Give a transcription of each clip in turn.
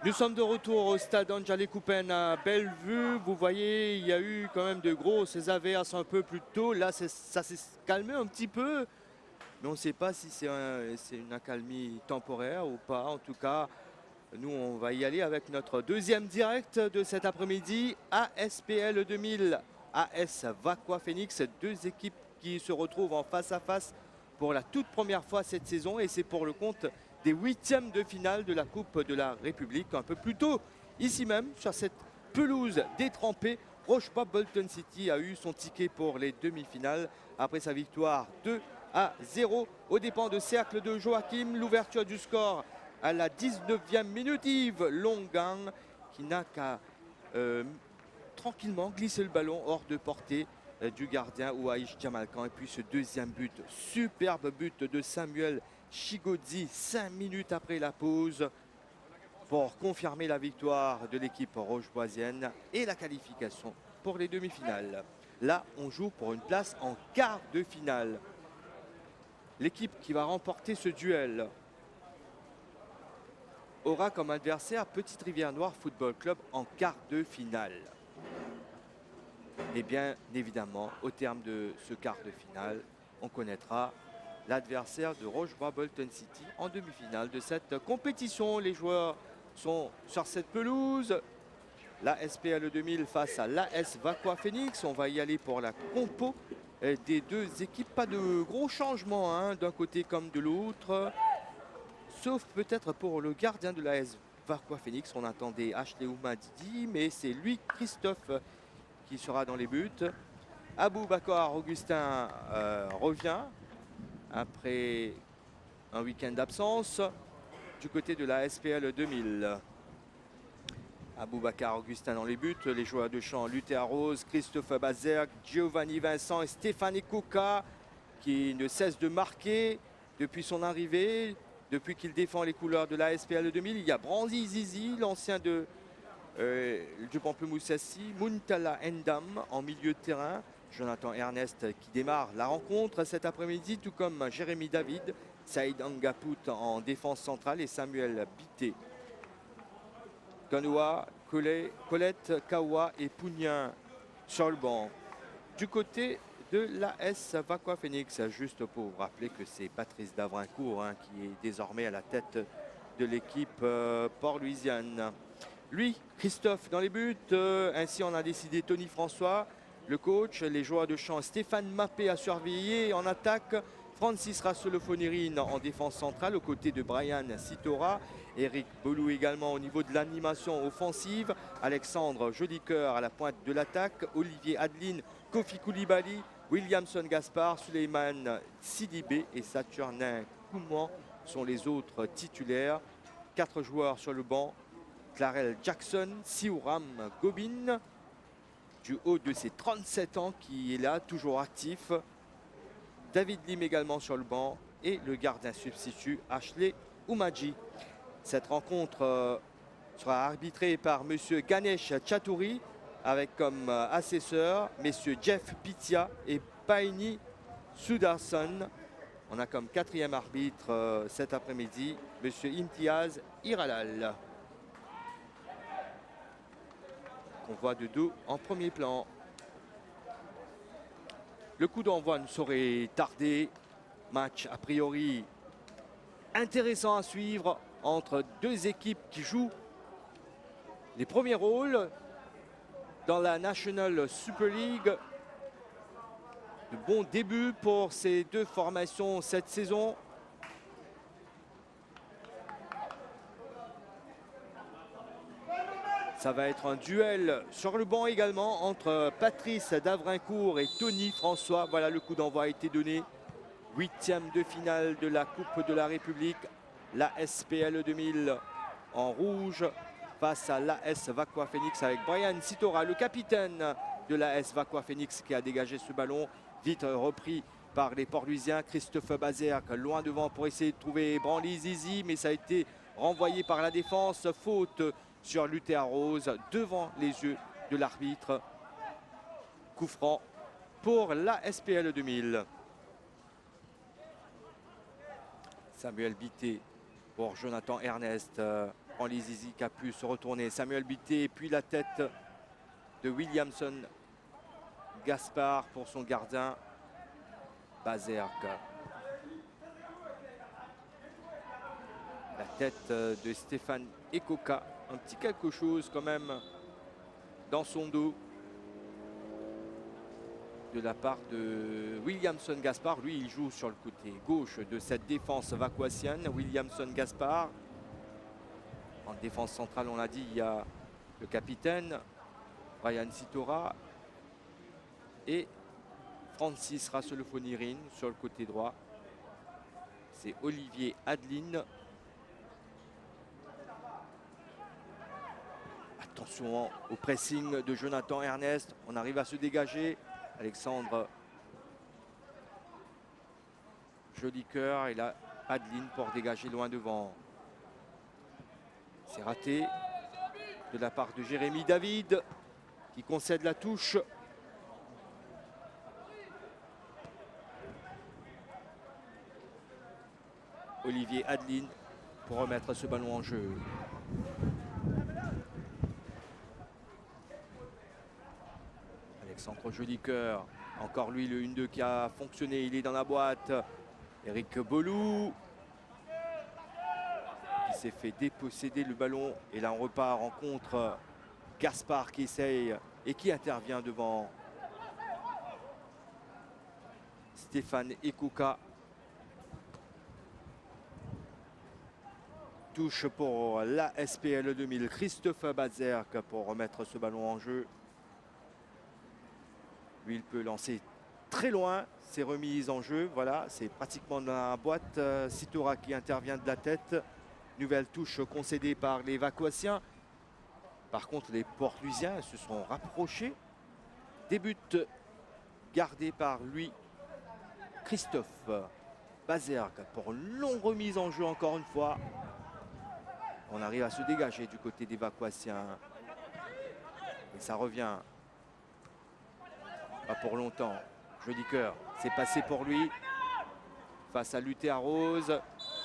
Nous sommes de retour au stade Angeli Coupen à Bellevue. Vous voyez, il y a eu quand même de grosses averses un peu plus tôt. Là, ça s'est calmé un petit peu. Mais on ne sait pas si c'est une accalmie temporaire ou pas. En tout cas, nous, on va y aller avec notre deuxième direct de cet après-midi. ASPL 2000, AS Vaqua Phoenix. Deux équipes qui se retrouvent en face à face pour la toute première fois cette saison. Et c'est pour le compte des huitièmes de finale de la Coupe de la République. Un peu plus tôt, ici même, sur cette pelouse détrempée, Rochepop Bolton City a eu son ticket pour les demi-finales après sa victoire 2-0 aux dépens de Cercle de Joachim. L'ouverture du score à la 19e minute, Yves Longan qui n'a qu'à tranquillement glisser le ballon hors de portée du gardien Ouaïch Jamalkan. Et puis ce deuxième but, superbe but de Samuel Chigodzi 5 minutes après la pause pour confirmer la victoire de l'équipe rocheboisienne et la qualification pour les demi-finales. Là, on joue pour une place en quart de finale. L'équipe qui va remporter ce duel aura comme adversaire Petite Rivière Noire Football Club en quart de finale. Et bien évidemment, au terme de ce quart de finale, on connaîtra l'adversaire de Rochebois Bolton City en demi-finale de cette compétition. Les joueurs sont sur cette pelouse. La SPL 2000 face à l'AS Vaqua Phoenix. On va y aller pour la compo des deux équipes. Pas de gros changements hein, d'un côté comme de l'autre. Sauf peut-être pour le gardien de l'AS Vaqua Phoenix. On attendait Ashley Oumadidi, mais c'est lui, Christophe, qui sera dans les buts. Aboubakar Augustin revient après un week-end d'absence du côté de la SPL 2000. Aboubakar Augustin dans les buts, les joueurs de champ Luther Rose, Christophe Bazerg, Giovanni Vincent et Stéphane Koka qui ne cessent de marquer depuis son arrivée, depuis qu'il défend les couleurs de la SPL 2000. Il y a Brandy Zizi, l'ancien du Pamplemousassi, Muntala Endam en milieu de terrain, Jonathan Ernest qui démarre la rencontre cet après-midi, tout comme Jérémy David, Saïd Angaput en défense centrale et Samuel Bité. Kanoa, Colette, Kawa et Pougnin sur le banc. Du côté de l'AS Vaqua Phoenix, juste pour vous rappeler que c'est Patrice Davrincourt hein, qui est désormais à la tête de l'équipe Port-Louisiane. Lui, Christophe dans les buts, ainsi on a décidé Tony François, le coach, les joueurs de champ Stéphane Mappé à surveiller en attaque, Francis Rassolo-Fonérine en défense centrale aux côtés de Brian Sitora, Eric Bolou également au niveau de l'animation offensive, Alexandre Jolicoeur à la pointe de l'attaque, Olivier Adeline, Kofi Koulibaly, Williamson Gaspard, Suleiman Sidibé et Saturnin Kouman sont les autres titulaires. 4 joueurs sur le banc. Clarel Jackson, Siouram Gobin, du haut de ses 37 ans qui est là, toujours actif. David Lim également sur le banc et le gardien substitut Ashley Oumadji. Cette rencontre sera arbitrée par M. Ganesh Chatouri avec comme assesseurs M. Jeff Pitia et Paini Sudarson. On a comme quatrième arbitre cet après-midi M. Imtiaz Iralal. On voit de dos en premier plan. Le coup d'envoi ne saurait tarder. Match a priori intéressant à suivre entre deux équipes qui jouent les premiers rôles dans la National Super League. De bons débuts pour ces deux formations cette saison. Ça va être un duel sur le banc également entre Patrice Davrincourt et Tony François. Voilà, le coup d'envoi a été donné. 8e de finale de la Coupe de la République. La SPL 2000 en rouge face à l'AS Vaqua Phoenix avec Brian Sitora, le capitaine de l'AS Vaqua Phoenix qui a dégagé ce ballon. Vite repris par les Port-Louisiens. Christophe Bazerk loin devant pour essayer de trouver Branly Zizi, mais ça a été renvoyé par la défense. Faute sur Luther Rose devant les yeux de l'arbitre. Coup franc pour la SPL 2000. Samuel Bité pour Jonathan Ernest. prend les zizi qui a pu se retourner. Samuel Bitté, puis la tête de Williamson Gaspard pour son gardien Bazerque. La tête de Stéphane Ekoka, un petit quelque chose quand même dans son dos de la part de Williamson Gaspard. Lui, il joue sur le côté gauche de cette défense vacoisienne. Williamson Gaspard. En défense centrale, on l'a dit, il y a le capitaine Brian Sitora et Francis Rasselofonirin sur le côté droit. C'est Olivier Adeline. Attention au pressing de Jonathan Ernest. On arrive à se dégager. Alexandre Jolicoeur et là Adeline pour dégager loin devant. C'est raté de la part de Jérémy David qui concède la touche. Olivier Adeline pour remettre ce ballon en jeu. Alexandre Jolicoeur, encore lui le 1-2 qui a fonctionné, il est dans la boîte. Eric Bolou qui s'est fait déposséder le ballon et là on repart en contre. Gaspard qui essaye et qui intervient devant Stéphane Ekoka. Touche pour la SPL 2000, Christophe Bazerque pour remettre ce ballon en jeu. Lui, il peut lancer très loin ses remises en jeu. Voilà, c'est pratiquement dans la boîte. Sitora qui intervient de la tête. Nouvelle touche concédée par les Vacoisiens. Par contre, les Port-Luisiens se sont rapprochés. Des buts gardés par lui, Christophe Bazerque pour une longue remise en jeu encore une fois. On arrive à se dégager du côté des Vacoisiens. Et ça revient. Pas pour longtemps. Jolicoeur, c'est passé pour lui. Face à Luther Rose.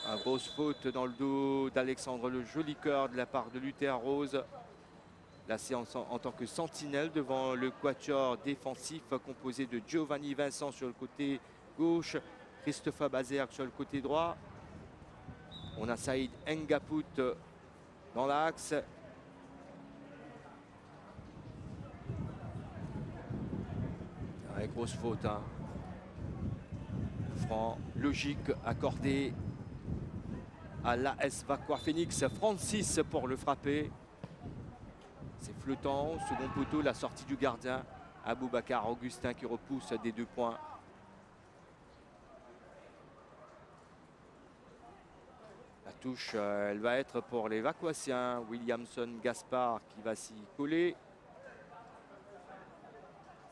Une grosse faute dans le dos d'Alexandre le Jolicoeur de la part de Luther Rose. La séance en tant que sentinelle devant le quatuor défensif composé de Giovanni Vincent sur le côté gauche. Christophe Bazerque sur le côté droit. On a Saïd Ngapout dans l'axe. Grosse faute. Hein. Franc, logique, accordé à l'AS Vacois Phoenix. Francis pour le frapper. C'est flottant. Second poteau, la sortie du gardien. Aboubacar Augustin qui repousse des 2 points. La touche, elle va être pour les Vacoisiens. Williamson Gaspard qui va s'y coller.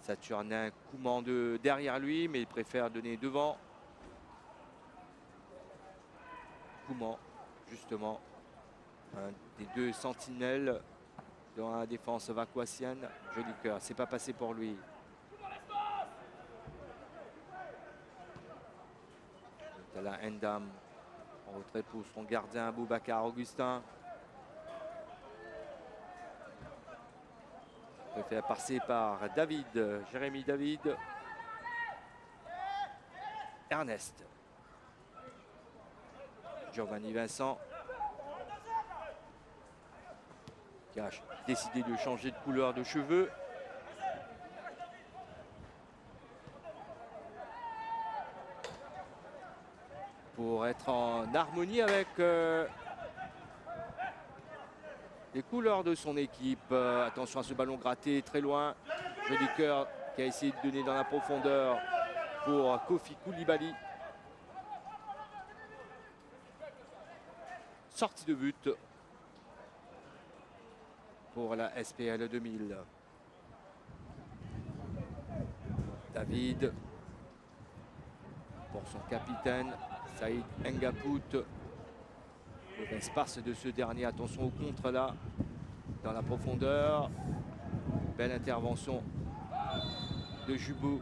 Saturnin Couman derrière lui, mais il préfère donner devant. Couman, justement, un des 2 sentinelles dans la défense vacoisienne. Jolicoeur, c'est pas passé pour lui. Tala Ndam en retrait pour son gardien Aboubacar Augustin. Préfère passer par David, Jérémy David. Ernest. Giovanni Vincent. Qui a décidé de changer de couleur de cheveux. Pour être en harmonie avec les couleurs de son équipe. Attention à ce ballon gratté très loin. Jolicoeur qui a essayé de donner dans la profondeur pour Kofi Koulibaly. Sortie de but pour la SPL 2000. David pour son capitaine Saïd Ngapout. L'espace de ce dernier, attention au contre là, dans la profondeur. Belle intervention de Jubou.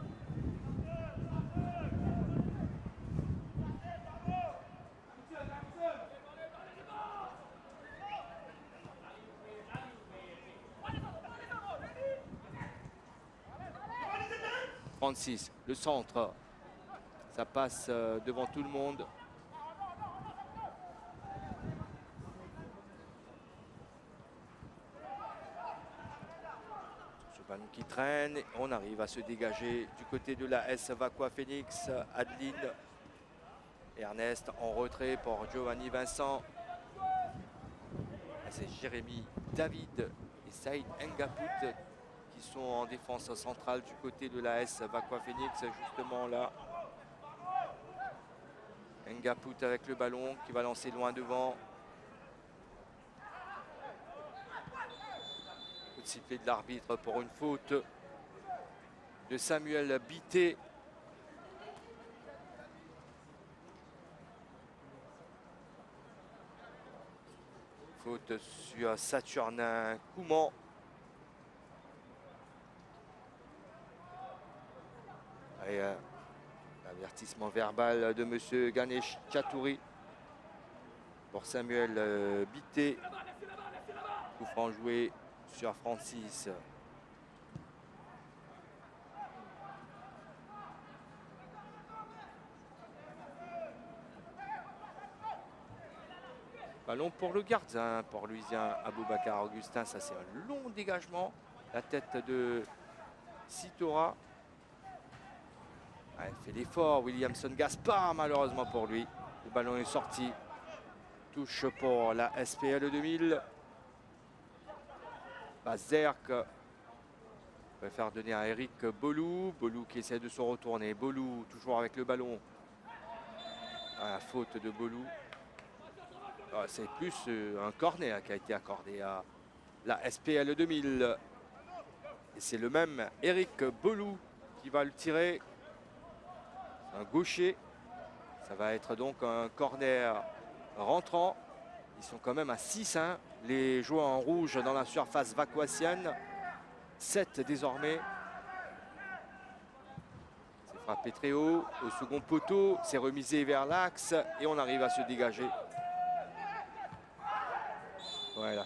36, le centre. Ça passe devant tout le monde. Ce ballon qui traîne. On arrive à se dégager du côté de la S Vaqua Phoenix. Adeline. Ernest en retrait pour Giovanni Vincent. C'est Jérémy David et Saïd Ngaput qui sont en défense centrale du côté de la S Vaqua Phoenix, justement là. Ngaput avec le ballon qui va lancer loin devant. Coup de sifflet de l'arbitre pour une faute de Samuel Bité. Faute sur Saturnin Kouman. Et avertissement verbal de monsieur Ganesh Chatouri pour Samuel Bité. Coup franc joué sur Francis. Ballon pour le gardien, pour Louisien Aboubacar Augustin. Ça, c'est un long dégagement. La tête de Sitora. Elle fait l'effort. Williamson Gaspard, malheureusement pour lui. Le ballon est sorti. Touche pour la SPL 2000. Bazerk va faire donner à Eric Bolou. Bolou qui essaie de se retourner. Bolou toujours avec le ballon. La faute de Bolou. C'est plus un corner qui a été accordé à la SPL 2000. Et c'est le même Eric Bolou qui va le tirer. Un gaucher. Ça va être donc un corner rentrant. Ils sont quand même à 6, hein, les joueurs en rouge dans la surface vaquoissienne. 7 désormais. C'est frappé très haut au second poteau. C'est remisé vers l'axe et on arrive à se dégager. Ouais, la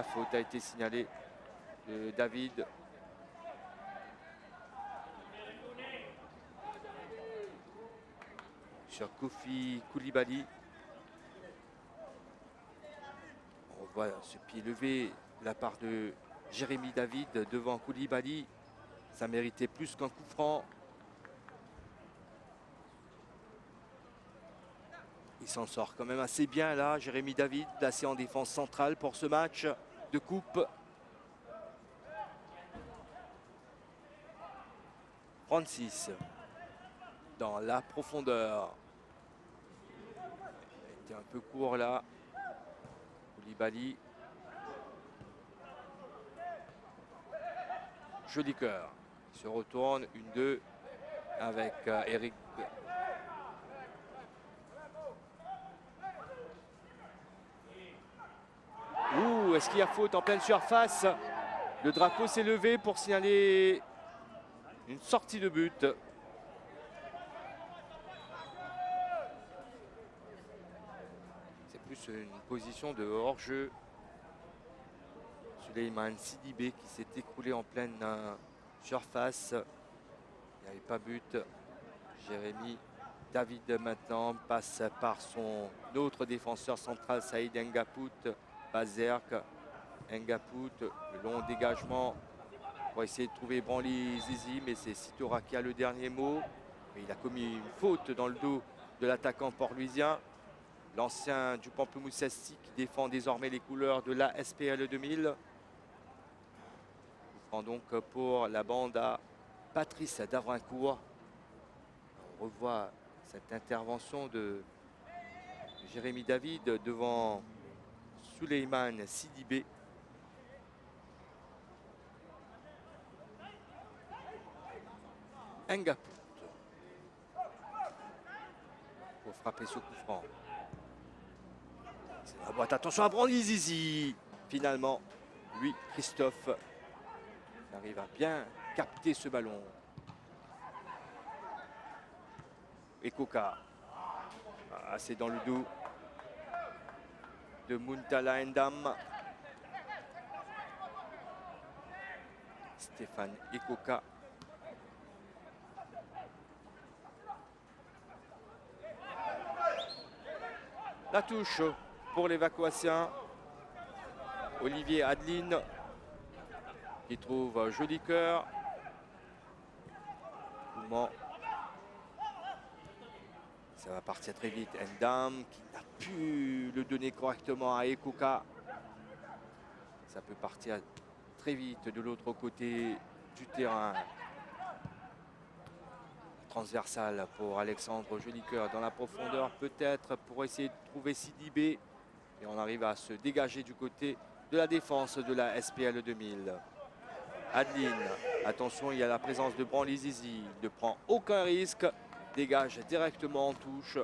faute a été signalée de David. Sur Kofi Koulibaly. On voit ce pied levé de la part de Jérémy David devant Koulibaly. Ça méritait plus qu'un coup franc. Il s'en sort quand même assez bien là, Jérémy David, placé en défense centrale pour ce match de coupe. 36 dans la profondeur. Il a été un peu court là. Koulibaly. Joli cœur. Il se retourne, 1-2 avec Eric. Ouh, est-ce qu'il y a faute en pleine surface? Le drapeau s'est levé pour signaler une sortie de but. C'est plus une position de hors-jeu. Souleymane Sidibé qui s'est écroulé en pleine surface. Il n'y avait pas but. Jérémy David maintenant passe par son autre défenseur central, Saïd Ngaput. Bazerk, Ngaput, le long dégagement pour essayer de trouver Branly Zizi, mais c'est Sitora qui a le dernier mot. Mais il a commis une faute dans le dos de l'attaquant port-louisien. L'ancien du Pamplemousse qui défend désormais les couleurs de la SPL 2000. On prend donc pour la bande à Patrice Davrincourt. On revoit cette intervention de Jérémy David devant Souleymane Sidibé. Ngaput pour frapper ce coup franc. C'est la boîte. Attention à Branly Zizi. Finalement, lui, Christophe, arrive à bien capter ce ballon. Et Koka. Ah, c'est dans le dos de Muntala Ndam. Stéphane Ekoka. La touche pour les Vacoissiens. Olivier Adeline qui trouve joli cœur. Comment ça va partir très vite. Ndam qui n'a pu le donner correctement à Ekoka. Ça peut partir très vite de l'autre côté du terrain. Transversal pour Alexandre Jolicoeur dans la profondeur, peut-être pour essayer de trouver Sidibé. Et on arrive à se dégager du côté de la défense de la SPL 2000. Adeline, attention, il y a la présence de Branly Zizi. Il ne prend aucun risque, dégage directement en touche.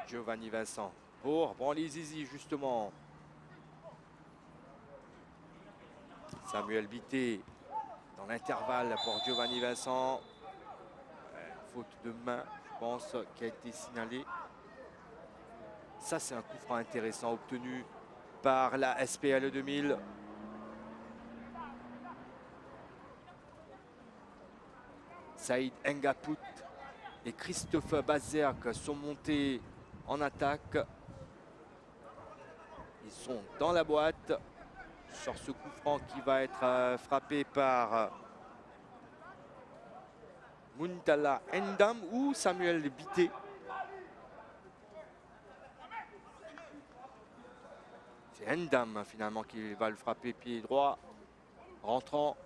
Giovanni Vincent pour Branly Zizi, justement. Samuel Bité dans l'intervalle pour Giovanni Vincent. Faute de main, je pense, qui a été signalée. Ça, c'est un coup franc intéressant obtenu par la SPL 2000. Saïd Ngapout et Christophe Bazerk sont montés en attaque. Ils sont dans la boîte sur ce coup franc qui va être frappé par Muntala Ndam ou Samuel Bité. C'est Ndam finalement qui va le frapper pied droit, rentrant.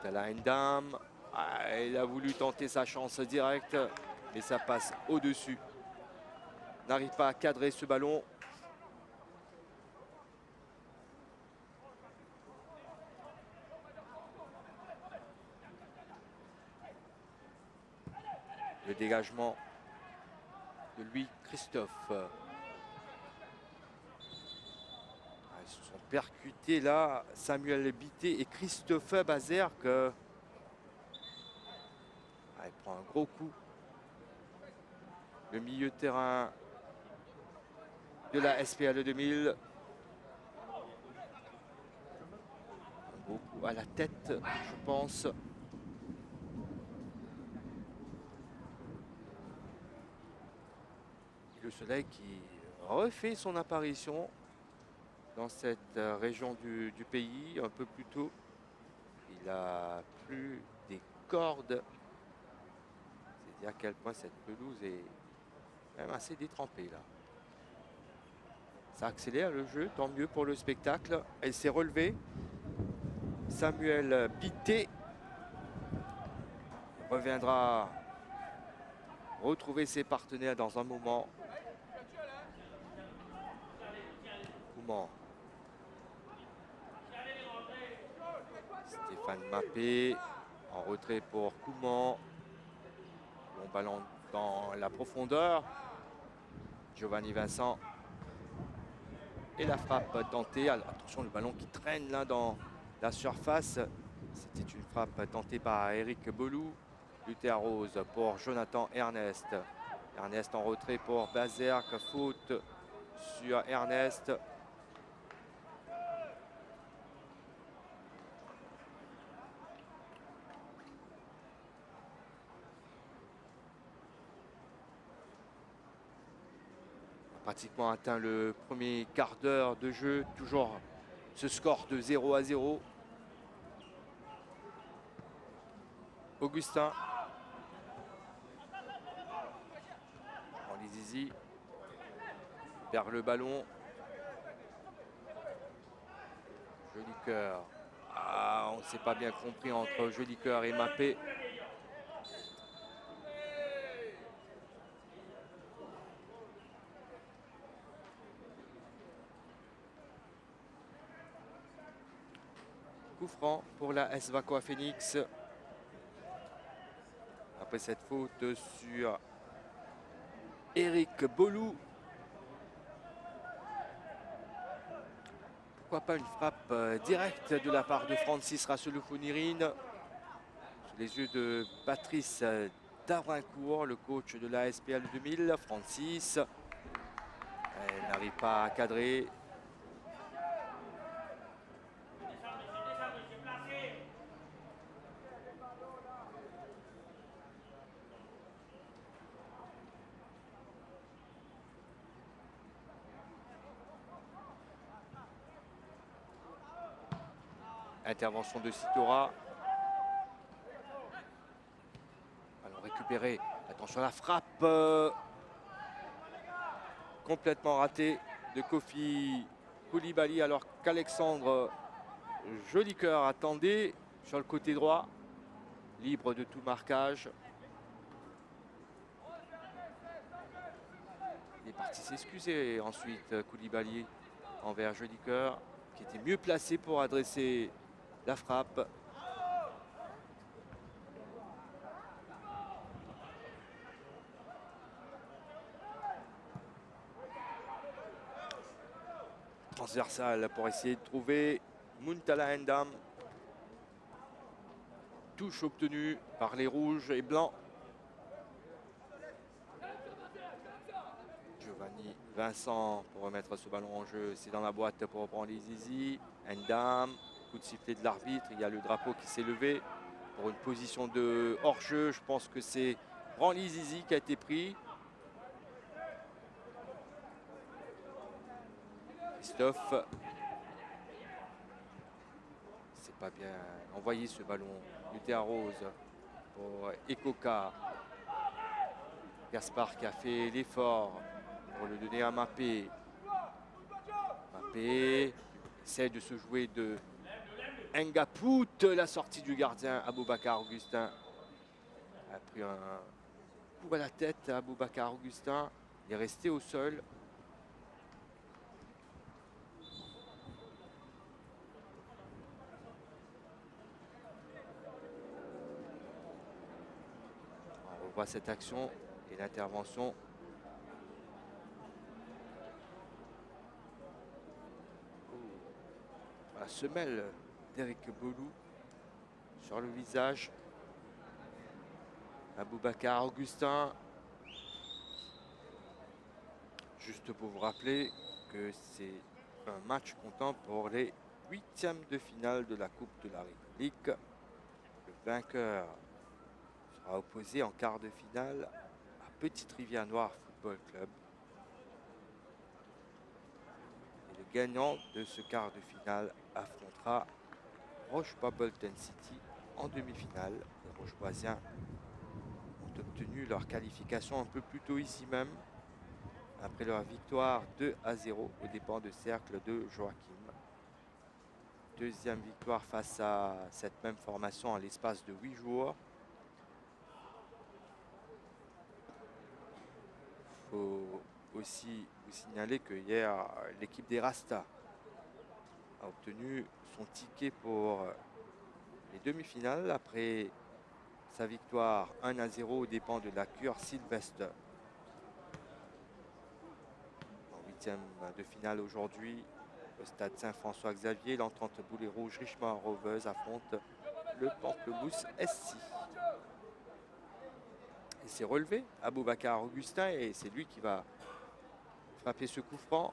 Muntala Ndam, il a voulu tenter sa chance directe, mais ça passe au-dessus. N'arrive pas à cadrer ce ballon. Le dégagement de Louis Christophe. Ils se sont percutés là, Samuel Bité et Christophe Bazerk. Il prend un gros coup. Le milieu de terrain de la SPL 2000. Un gros coup à la tête, je pense. Le soleil qui refait son apparition dans cette région du pays un peu plus tôt. Il a plu des cordes. C'est dire à quel point cette pelouse est même assez détrempée là. Ça accélère le jeu, tant mieux pour le spectacle. Elle s'est relevée. Samuel Bité reviendra retrouver ses partenaires dans un moment. Stéphane Mappé en retrait pour Kouman. Bon ballon dans la profondeur. Giovanni Vincent. Et la frappe tentée. Alors, attention, le ballon qui traîne là dans la surface. C'était une frappe tentée par Eric Bolou. Luther Rose pour Jonathan Ernest. Ernest en retrait pour Bazerk. Faute sur Ernest. Pratiquement atteint le premier quart d'heure de jeu. Toujours ce score de 0-0. Augustin. Branly Zizi perd le ballon. Jolicoeur. On ne s'est pas bien compris entre Jolicoeur et Mappé. Coup franc pour la S Vacois Phoenix. Après cette faute sur Eric Bolou. Pourquoi pas une frappe directe de la part de Francis Rasselou-Founirine. Sous les yeux de Patrice Davrincourt, le coach de la SPL 2000. Francis. Elle n'arrive pas à cadrer. Intervention de Sitora. Ballon récupéré. Attention à la frappe. Complètement ratée de Kofi Koulibaly alors qu'Alexandre Jolicoeur attendait sur le côté droit. Libre de tout marquage. Il est parti s'excuser ensuite Koulibaly envers Jolicoeur qui était mieux placé pour adresser la frappe. Transversale pour essayer de trouver Muntala Ndam. Touche obtenue par les rouges et blancs. Giovanni Vincent pour remettre ce ballon en jeu. C'est dans la boîte pour reprendre les Zizi. Ndam. Coup de sifflet de l'arbitre. Il y a le drapeau qui s'est levé pour une position de hors-jeu. Je pense que c'est Branly Zizi qui a été pris. Christophe. C'est pas bien envoyé ce ballon. Luther Rose pour Ekoka. Gaspard qui a fait l'effort pour le donner à Mapé. Mapé essaie de se jouer de Ngapout. La sortie du gardien Aboubacar Augustin a pris un coup à la tête. Aboubacar Augustin il est resté au sol. On revoit cette action et l'intervention. La semelle d'Eric Bolou sur le visage. Aboubacar Augustin. Juste pour vous rappeler que c'est un match comptant pour les huitièmes de finale de la Coupe de la République. Le vainqueur sera opposé en quart de finale à Petite Rivière Noire Football Club. Et le gagnant de ce quart de finale affrontera Rochebois Bolton City en demi-finale. Les Rocheboisiens ont obtenu leur qualification un peu plus tôt ici même, après leur victoire 2-0 aux dépens de Cercle de Joachim. Deuxième victoire face à cette même formation en l'espace de 8 jours. Il faut aussi vous signaler que hier, l'équipe des Rasta a obtenu son ticket pour les demi-finales après sa victoire 1-0 aux dépens de la Cure Sylvestre. En huitième de finale aujourd'hui, au stade Saint-François-Xavier, l'entente Boulet Rouge Richemont Rovers affronte le Pamplemousse SC. Et c'est relevé Aboubacar Augustin et c'est lui qui va frapper ce coup franc.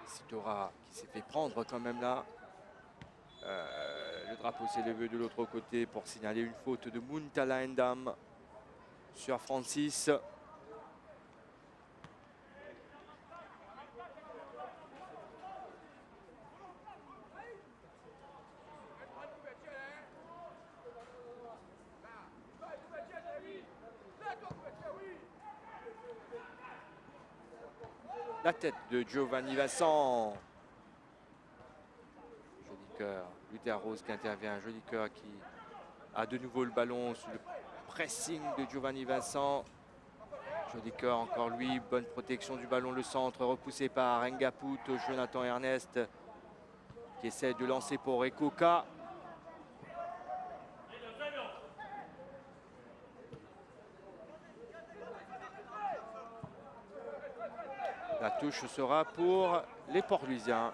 Sitora qui s'est fait prendre quand même là. Le drapeau s'est levé de l'autre côté pour signaler une faute de Muntala Ndam sur Francis. La tête de Giovanni Vincent. Jolicoeur, Luther Rose qui intervient. Jolicoeur qui a de nouveau le ballon sous le pressing de Giovanni Vincent. Jolicoeur encore lui, bonne protection du ballon, le centre repoussé par Ngapout, Jonathan Ernest qui essaie de lancer pour Ekoka. La touche sera pour les Port-Louisiens.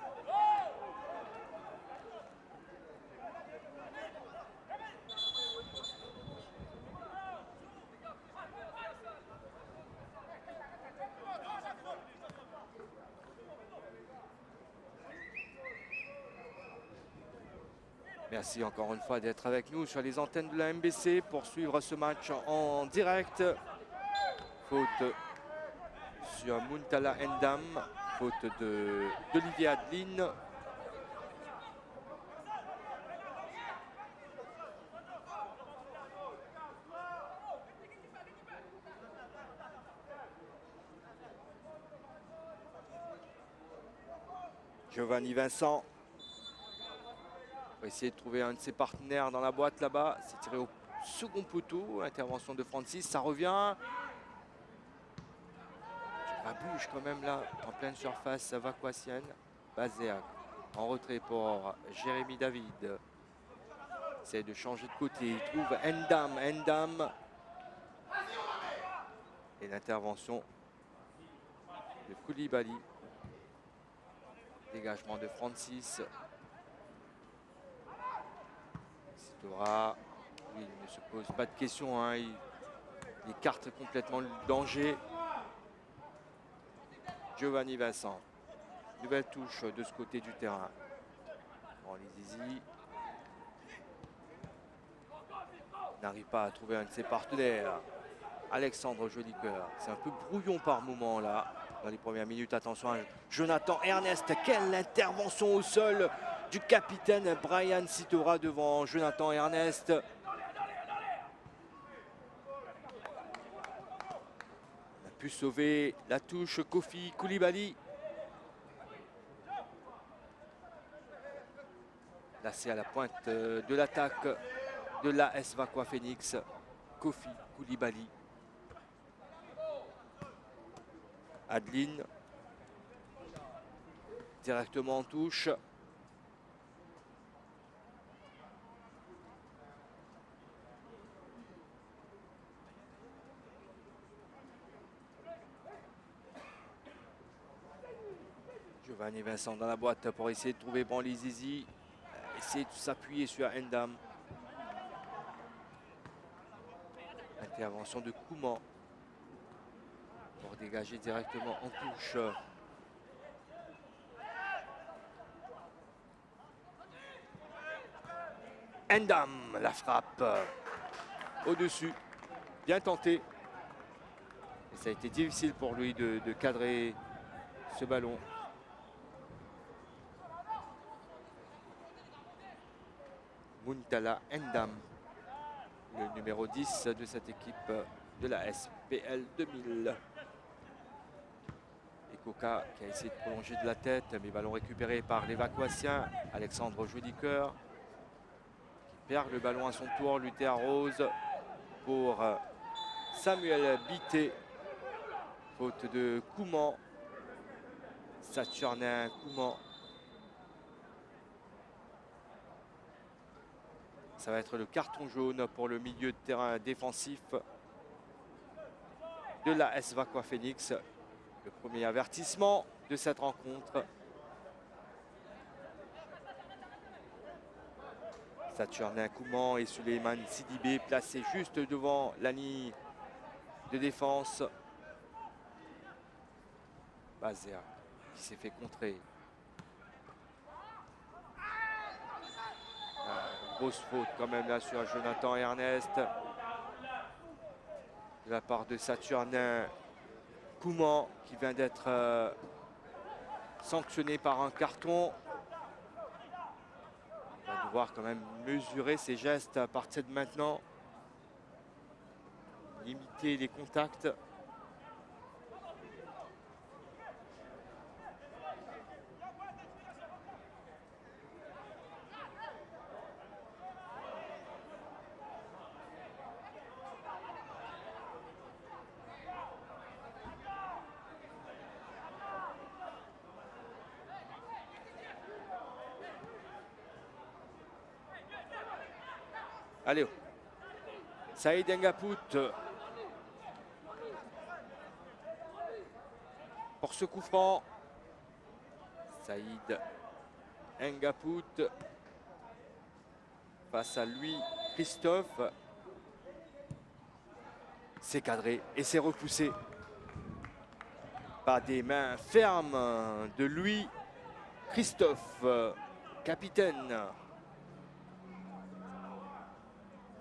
Merci encore une fois d'être avec nous sur les antennes de la MBC pour suivre ce match en direct. Faute sur Muntala Endam, faute d'Olivier Adeline. Giovanni Vincent va essayer de trouver un de ses partenaires dans la boîte là-bas. C'est tiré au second poteau. Intervention de Francis, ça revient. Ça bouge quand même là, en pleine surface, Vaquassienne. Bazéac en retrait pour Jérémy David. Essaye de changer de côté. Il trouve Endam. Endam. Et l'intervention de Koulibaly. Dégagement de Francis. Sitora, il ne se pose pas de questions, hein. Il écarte complètement le danger. Giovanni Vincent. Nouvelle touche de ce côté du terrain. Bon, les Zizi n'arrive pas à trouver un de ses partenaires. Alexandre Jolicoeur. C'est un peu brouillon par moment là. Dans les premières minutes, attention à Jonathan Ernest. Quelle intervention au sol du capitaine Brian Sitora devant Jonathan Ernest. On a pu sauver la touche Kofi Koulibaly. Là, c'est à la pointe de l'attaque de l'AS Vacois Phoenix. Kofi Koulibaly. Adeline. Directement en touche. Giovanni Vincent dans la boîte pour essayer de trouver Branly Zizi. Essayer de s'appuyer sur Endam. Intervention de Kouman pour dégager directement en touche. Endam, la frappe au-dessus. Bien tenté. Et ça a été difficile pour lui de cadrer ce ballon. Muntala Endam, le numéro 10 de cette équipe de la SPL 2000. Et Coca qui a essayé de prolonger de la tête, mais ballon récupéré par les Vacoissiens. Alexandre Jolicoeur qui perd le ballon à son tour. Luther Rose pour Samuel Bité. Faute de Kouman. Saturnin Kouman. Ça va être le carton jaune pour le milieu de terrain défensif de l'AS Vacois Phoenix. Le premier avertissement de cette rencontre. Saturnin Kouman et Souleymane Sidibé placés juste devant la ligne de défense. Bazéa qui s'est fait contrer. Grosse faute quand même là sur Jonathan Ernest. De la part de Saturnin Kouman qui vient d'être sanctionné par un carton. Il va devoir quand même mesurer ses gestes à partir de maintenant. Limiter les contacts. Allez, Saïd Ngapout pour ce coup franc. Saïd Ngapout face à lui, Christophe. C'est cadré et c'est repoussé par des mains fermes de lui, Christophe, capitaine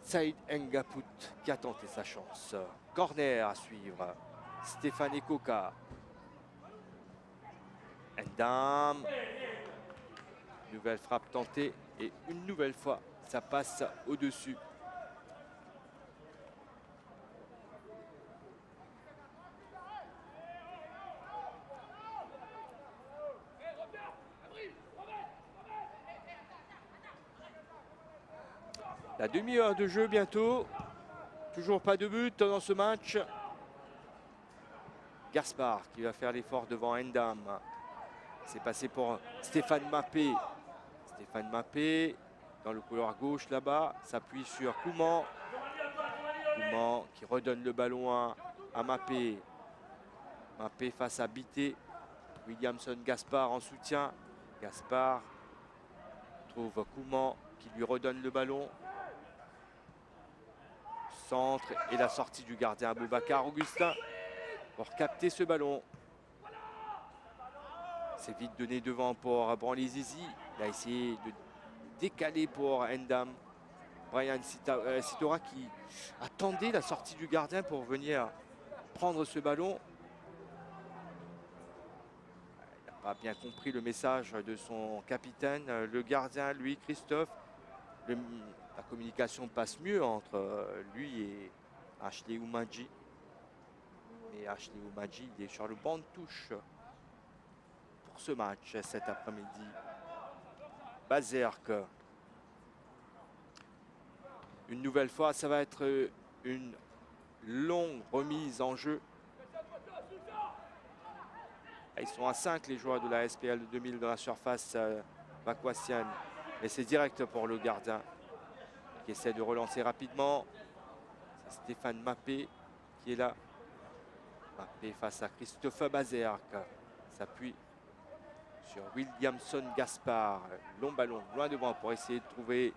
Saïd Ngaput qui a tenté sa chance. Corner à suivre. Stéphane Ekoka. Ndam. Nouvelle frappe tentée et une nouvelle fois, ça passe au-dessus. La demi-heure de jeu bientôt. Toujours pas de but dans ce match. Gaspard qui va faire l'effort devant Ndam. C'est passé pour Stéphane Mappé. Stéphane Mappé dans le couloir gauche là-bas. S'appuie sur Kouman. Kouman qui redonne le ballon à Mappé. Mappé face à Bité. Williamson Gaspard en soutien. Gaspard trouve Kouman qui lui redonne le ballon. Centre et la sortie du gardien Aboubacar Augustin pour capter ce ballon. C'est vite donné devant pour Branly Zizi. Il a essayé de décaler pour Ndam. Brian Sitora qui attendait la sortie du gardien pour venir prendre ce ballon. Il n'a pas bien compris le message de son capitaine. Le gardien, lui, Christophe. La communication passe mieux entre lui et Ashley Oumadji. Et Ashley Oumadji, il est sur le banc de touche pour ce match cet après-midi. Bazerk. Une nouvelle fois, ça va être une longue remise en jeu. Ils sont à 5 les joueurs de la SPL 2000 dans la surface vacoisienne. Et c'est direct pour le gardien qui essaie de relancer rapidement. C'est Stéphane Mappé qui est là. Mappé face à Christophe Bazerk. S'appuie sur Williamson Gaspard. Long ballon, loin devant pour essayer de trouver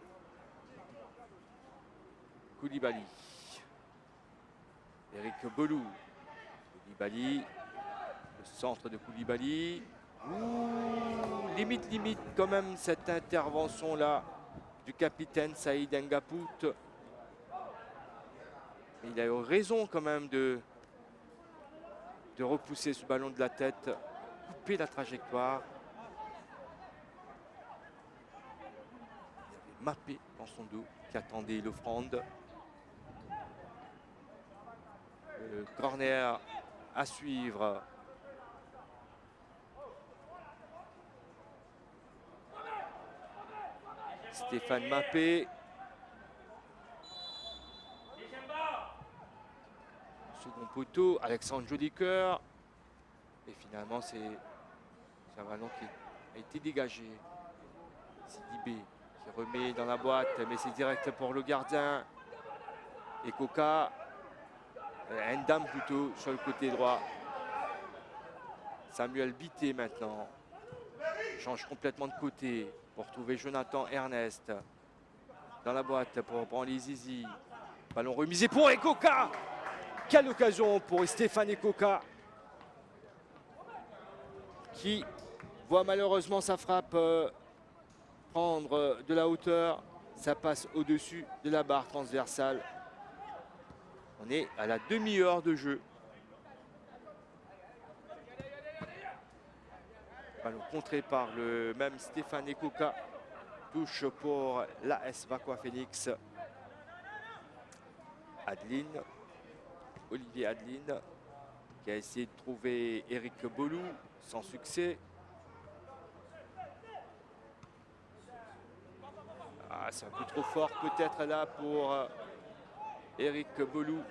Koulibaly. Eric Belou. Koulibaly. Le centre de Koulibaly. Limite quand même cette intervention-là du capitaine Saïd Ngaput. Il a eu raison quand même de repousser ce ballon de la tête, couper la trajectoire. Il y avait Mappé dans son dos qui attendait l'offrande. Le corner à suivre. Stéphane Mappé. Second poteau, Alexandre Jolicoeur. Et finalement, c'est un ballon qui a été dégagé. Sidibé qui remet dans la boîte, mais c'est direct pour le gardien. Et Koka. Ndam plutôt sur le côté droit. Samuel Bité maintenant. Change complètement de côté pour trouver Jonathan Ernest. Dans la boîte pour Branly Zizi. Ballon remisé pour Ekoka. Quelle occasion pour Stéphane Ekoka. Qui voit malheureusement sa frappe prendre de la hauteur. Ça passe au-dessus de la barre transversale. On est à la demi-heure de jeu. Ballon contré par le même Stéphane Ekoka. Touche pour l'AS Vacois Phoenix. Adeline. Olivier Adeline qui a essayé de trouver Eric Belou sans succès. C'est un peu trop fort peut-être là pour Eric Belou.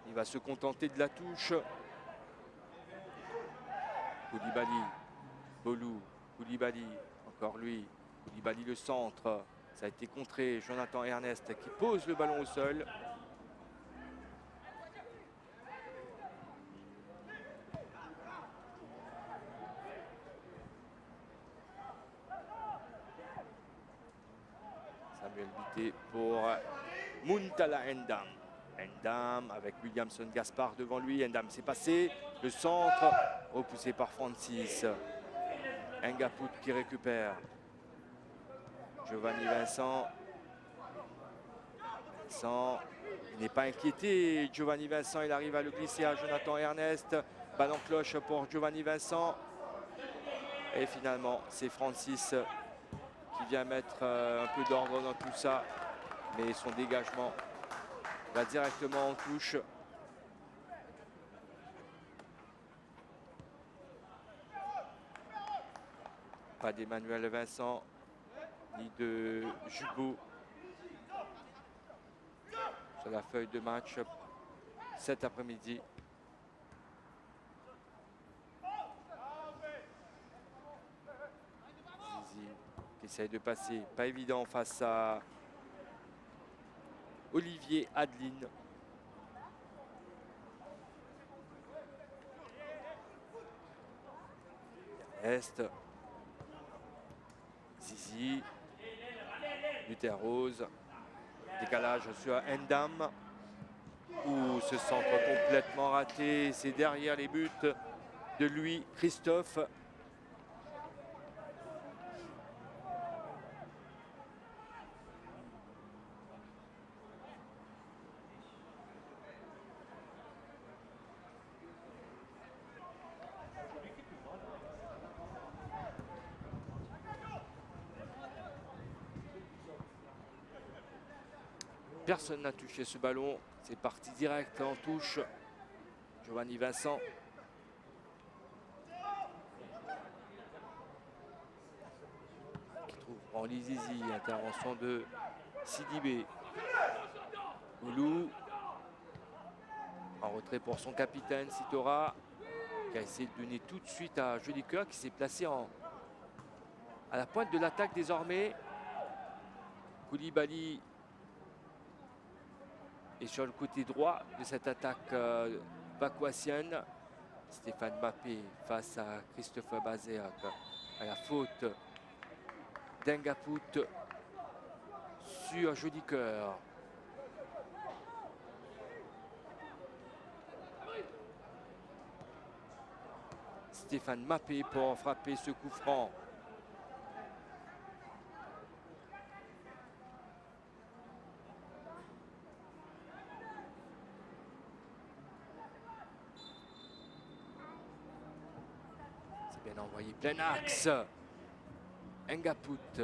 Il va se contenter de la touche. Koulibaly, Belou, Koulibaly, encore lui. Koulibaly le centre. Ça a été contré. Jonathan Ernest qui pose le ballon au sol. Samuel Bité pour Muntala Ndam. Ndam avec Williamson Gaspard devant lui. Ndam s'est passé. Le centre repoussé par Francis. Ngaput qui récupère. Giovanni Vincent. Vincent, il n'est pas inquiété. Giovanni Vincent, il arrive à le glisser à Jonathan Ernest. Ballon cloche pour Giovanni Vincent. Et finalement, c'est Francis qui vient mettre un peu d'ordre dans tout ça. Mais son dégagement va directement en touche. Pas d'Emmanuel Vincent, ni de Jubo sur la feuille de match cet après-midi. Zizi qui essaye de passer, pas évident face à Olivier Adeline. Est. Zizi. Luther Rose. Décalage sur Endam. Où ce centre complètement raté. C'est derrière les buts de Louis Christophe. Personne n'a touché ce ballon. C'est parti direct en touche. Giovanni Vincent. Qui trouve Henri Zizi. Intervention de Sidibé. Oulou. En retrait pour son capitaine Sitora. Qui a essayé de donner tout de suite à Joli Cœur. Qui s'est placé à la pointe de l'attaque désormais. Koulibaly. Et sur le côté droit de cette attaque vacuassienne, Stéphane Mbappé face à Christophe Bazéac à la faute d'Engaput sur Joli Cœur. Stéphane Mbappé pour frapper ce coup franc. Bien envoyé, plein axe. Engaput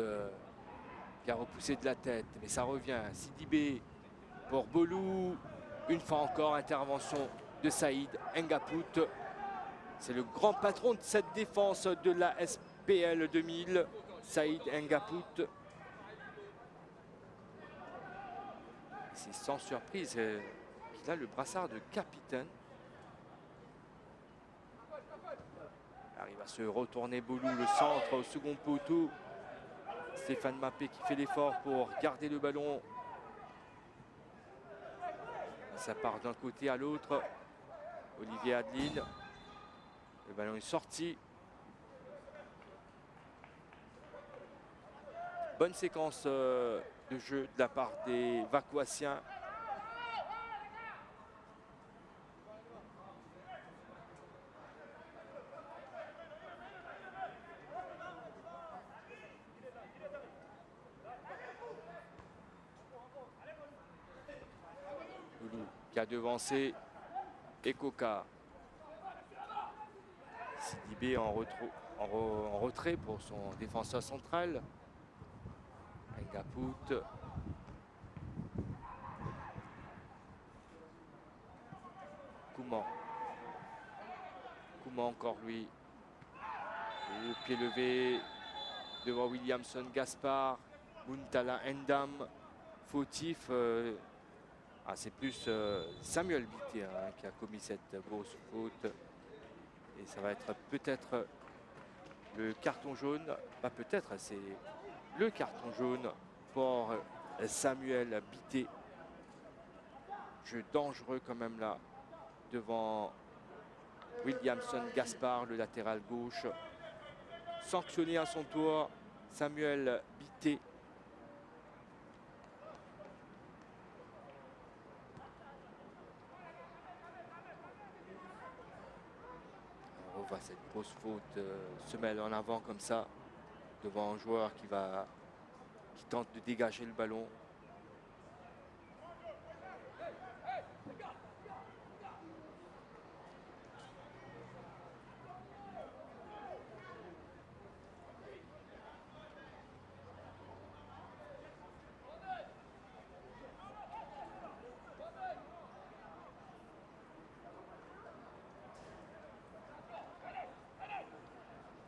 qui a repoussé de la tête, mais ça revient. Sidibé pour Bolou. Une fois encore, intervention de Saïd Engaput. C'est le grand patron de cette défense de la SPL 2000, Saïd Engaput. C'est sans surprise qu'il a le brassard de capitaine. Arrive à se retourner Bolou, le centre au second poteau. Stéphane Mbappé qui fait l'effort pour garder le ballon. Ça part d'un côté à l'autre. Olivier Adeline. Le ballon est sorti. Bonne séquence de jeu de la part des Vacuassiens. Qui a devancé Ekoka. Sidibé en retrait pour son défenseur central. Engaput. Kouman. Kouman encore lui. Le pied levé devant Williamson Gaspard. Muntala Endam. Fautif. C'est plus Samuel Bité qui a commis cette grosse faute. Et ça va être peut-être le carton jaune. Pas peut-être, c'est le carton jaune pour Samuel Bité. Jeu dangereux quand même là. Devant Williamson Gaspard, le latéral gauche. Sanctionné à son tour, Samuel Bité. On revoit cette grosse faute se mêle en avant comme ça devant un joueur qui tente de dégager le ballon.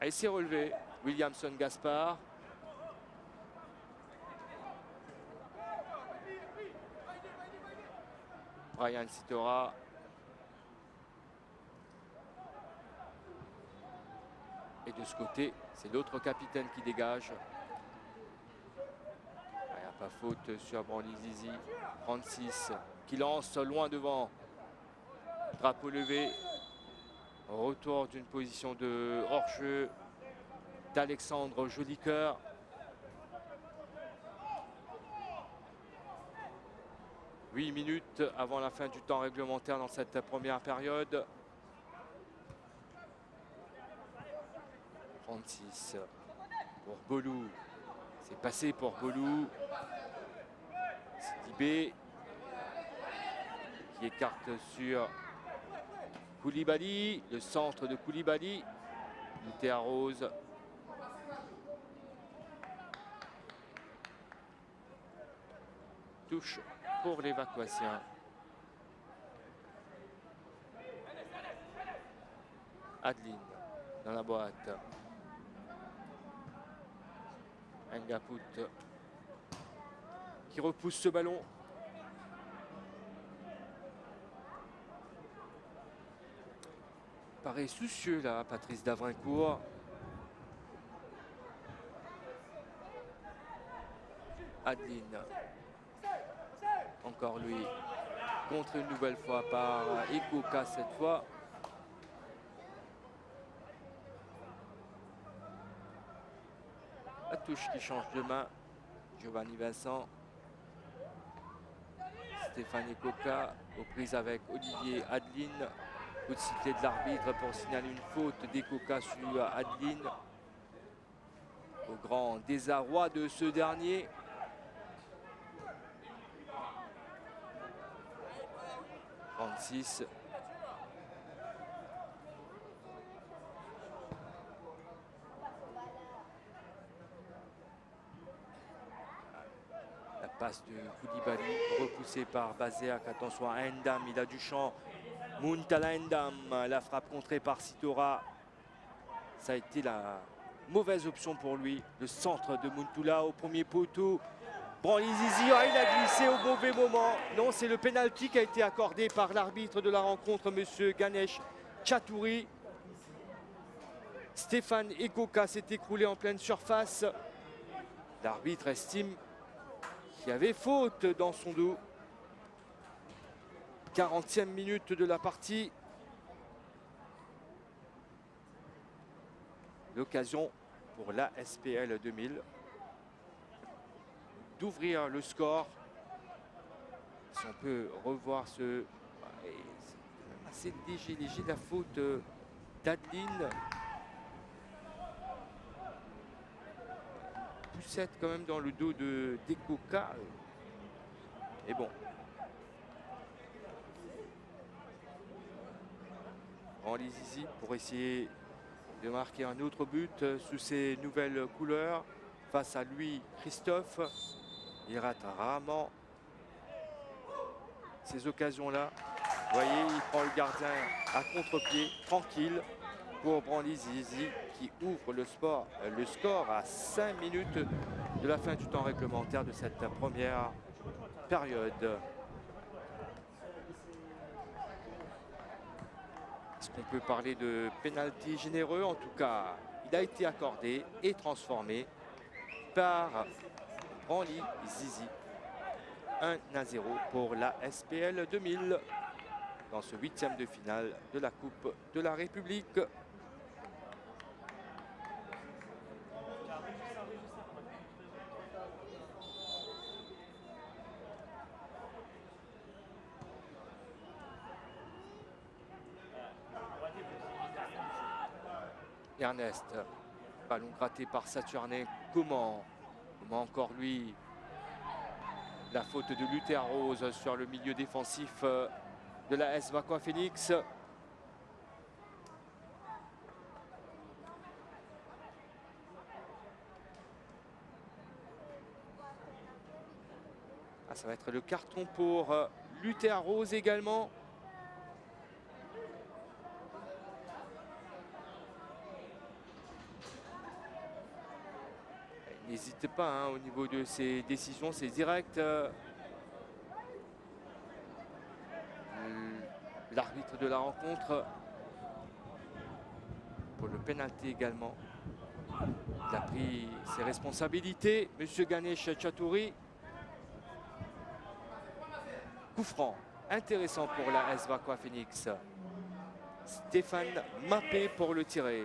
Et c'est relevé. Williamson Gaspard. Brian Citora. Et de ce côté, c'est l'autre capitaine qui dégage. Il n'y a pas faute sur Branly Zizi. 36 qui lance loin devant. Drapeau levé. Retour d'une position de hors-jeu d'Alexandre Jolicoeur. « 8 minutes avant la fin du temps réglementaire dans cette première période. 36 pour Bolou. C'est passé pour Bolou. Sidibé qui écarte sur Koulibaly. Le centre de Koulibaly. Théa Rose. Touche pour l'évacuation. Adeline dans la boîte. Ngaput qui repousse ce ballon. Paraît soucieux là, Patrice Davrincourt. Adeline. Encore lui. Contre une nouvelle fois par Ekoka cette fois. La touche qui change de main. Giovanni Vincent. Stéphane Ekoka aux prises avec Olivier Adeline. Coup de sifflet de l'arbitre pour signaler une faute d'Ekoka sur Adeline. Au grand désarroi de ce dernier. « 36. La passe de Koulibaly repoussée par Bazeak. Attention à Endam, il a du champ. Muntala Endam, la frappe contrée par Citora. Ça a été la mauvaise option pour lui. Le centre de Muntula au premier poteau. Branly Zizi, il a glissé au mauvais moment. Non, c'est le pénalty qui a été accordé par l'arbitre de la rencontre, monsieur Ganesh Chatouri. Stéphane Ekoka s'est écroulé en pleine surface. L'arbitre estime qu'il y avait faute dans son dos. 40e minute de la partie. L'occasion pour la SPL 2000 d'ouvrir le score. Si on peut revoir ce... C'est assez léger la faute d'Adeline. Poussette quand même dans le dos d'Ekoka. Et bon. Branly Zizi pour essayer de marquer un autre but sous ses nouvelles couleurs. Face à lui, Christophe. Il rate rarement ces occasions-là. Vous voyez, il prend le gardien à contre-pied, tranquille, pour Branly Zizi qui ouvre le score à 5 minutes de la fin du temps réglementaire de cette première période. Est-ce qu'on peut parler de pénalty généreux? En tout cas, il a été accordé et transformé par Branly Zizi. 1-0 pour la SPL 2000 dans ce 8e de finale de la Coupe de la République. Ernest, ballon gratté par Saturnin. Comment encore lui? La faute de Luther Rose sur le milieu défensif de la S Vacqua Phoenix. Ah, ça va être le carton pour Luther Rose également. n'hésite pas hein, au niveau de ses décisions, c'est direct. L'arbitre de la rencontre pour le pénalty également. Il a pris ses responsabilités, Monsieur Ganesh Chatouri. Coup franc, intéressant pour la AS Vakwa Phoenix. Stéphane Mappé pour le tirer.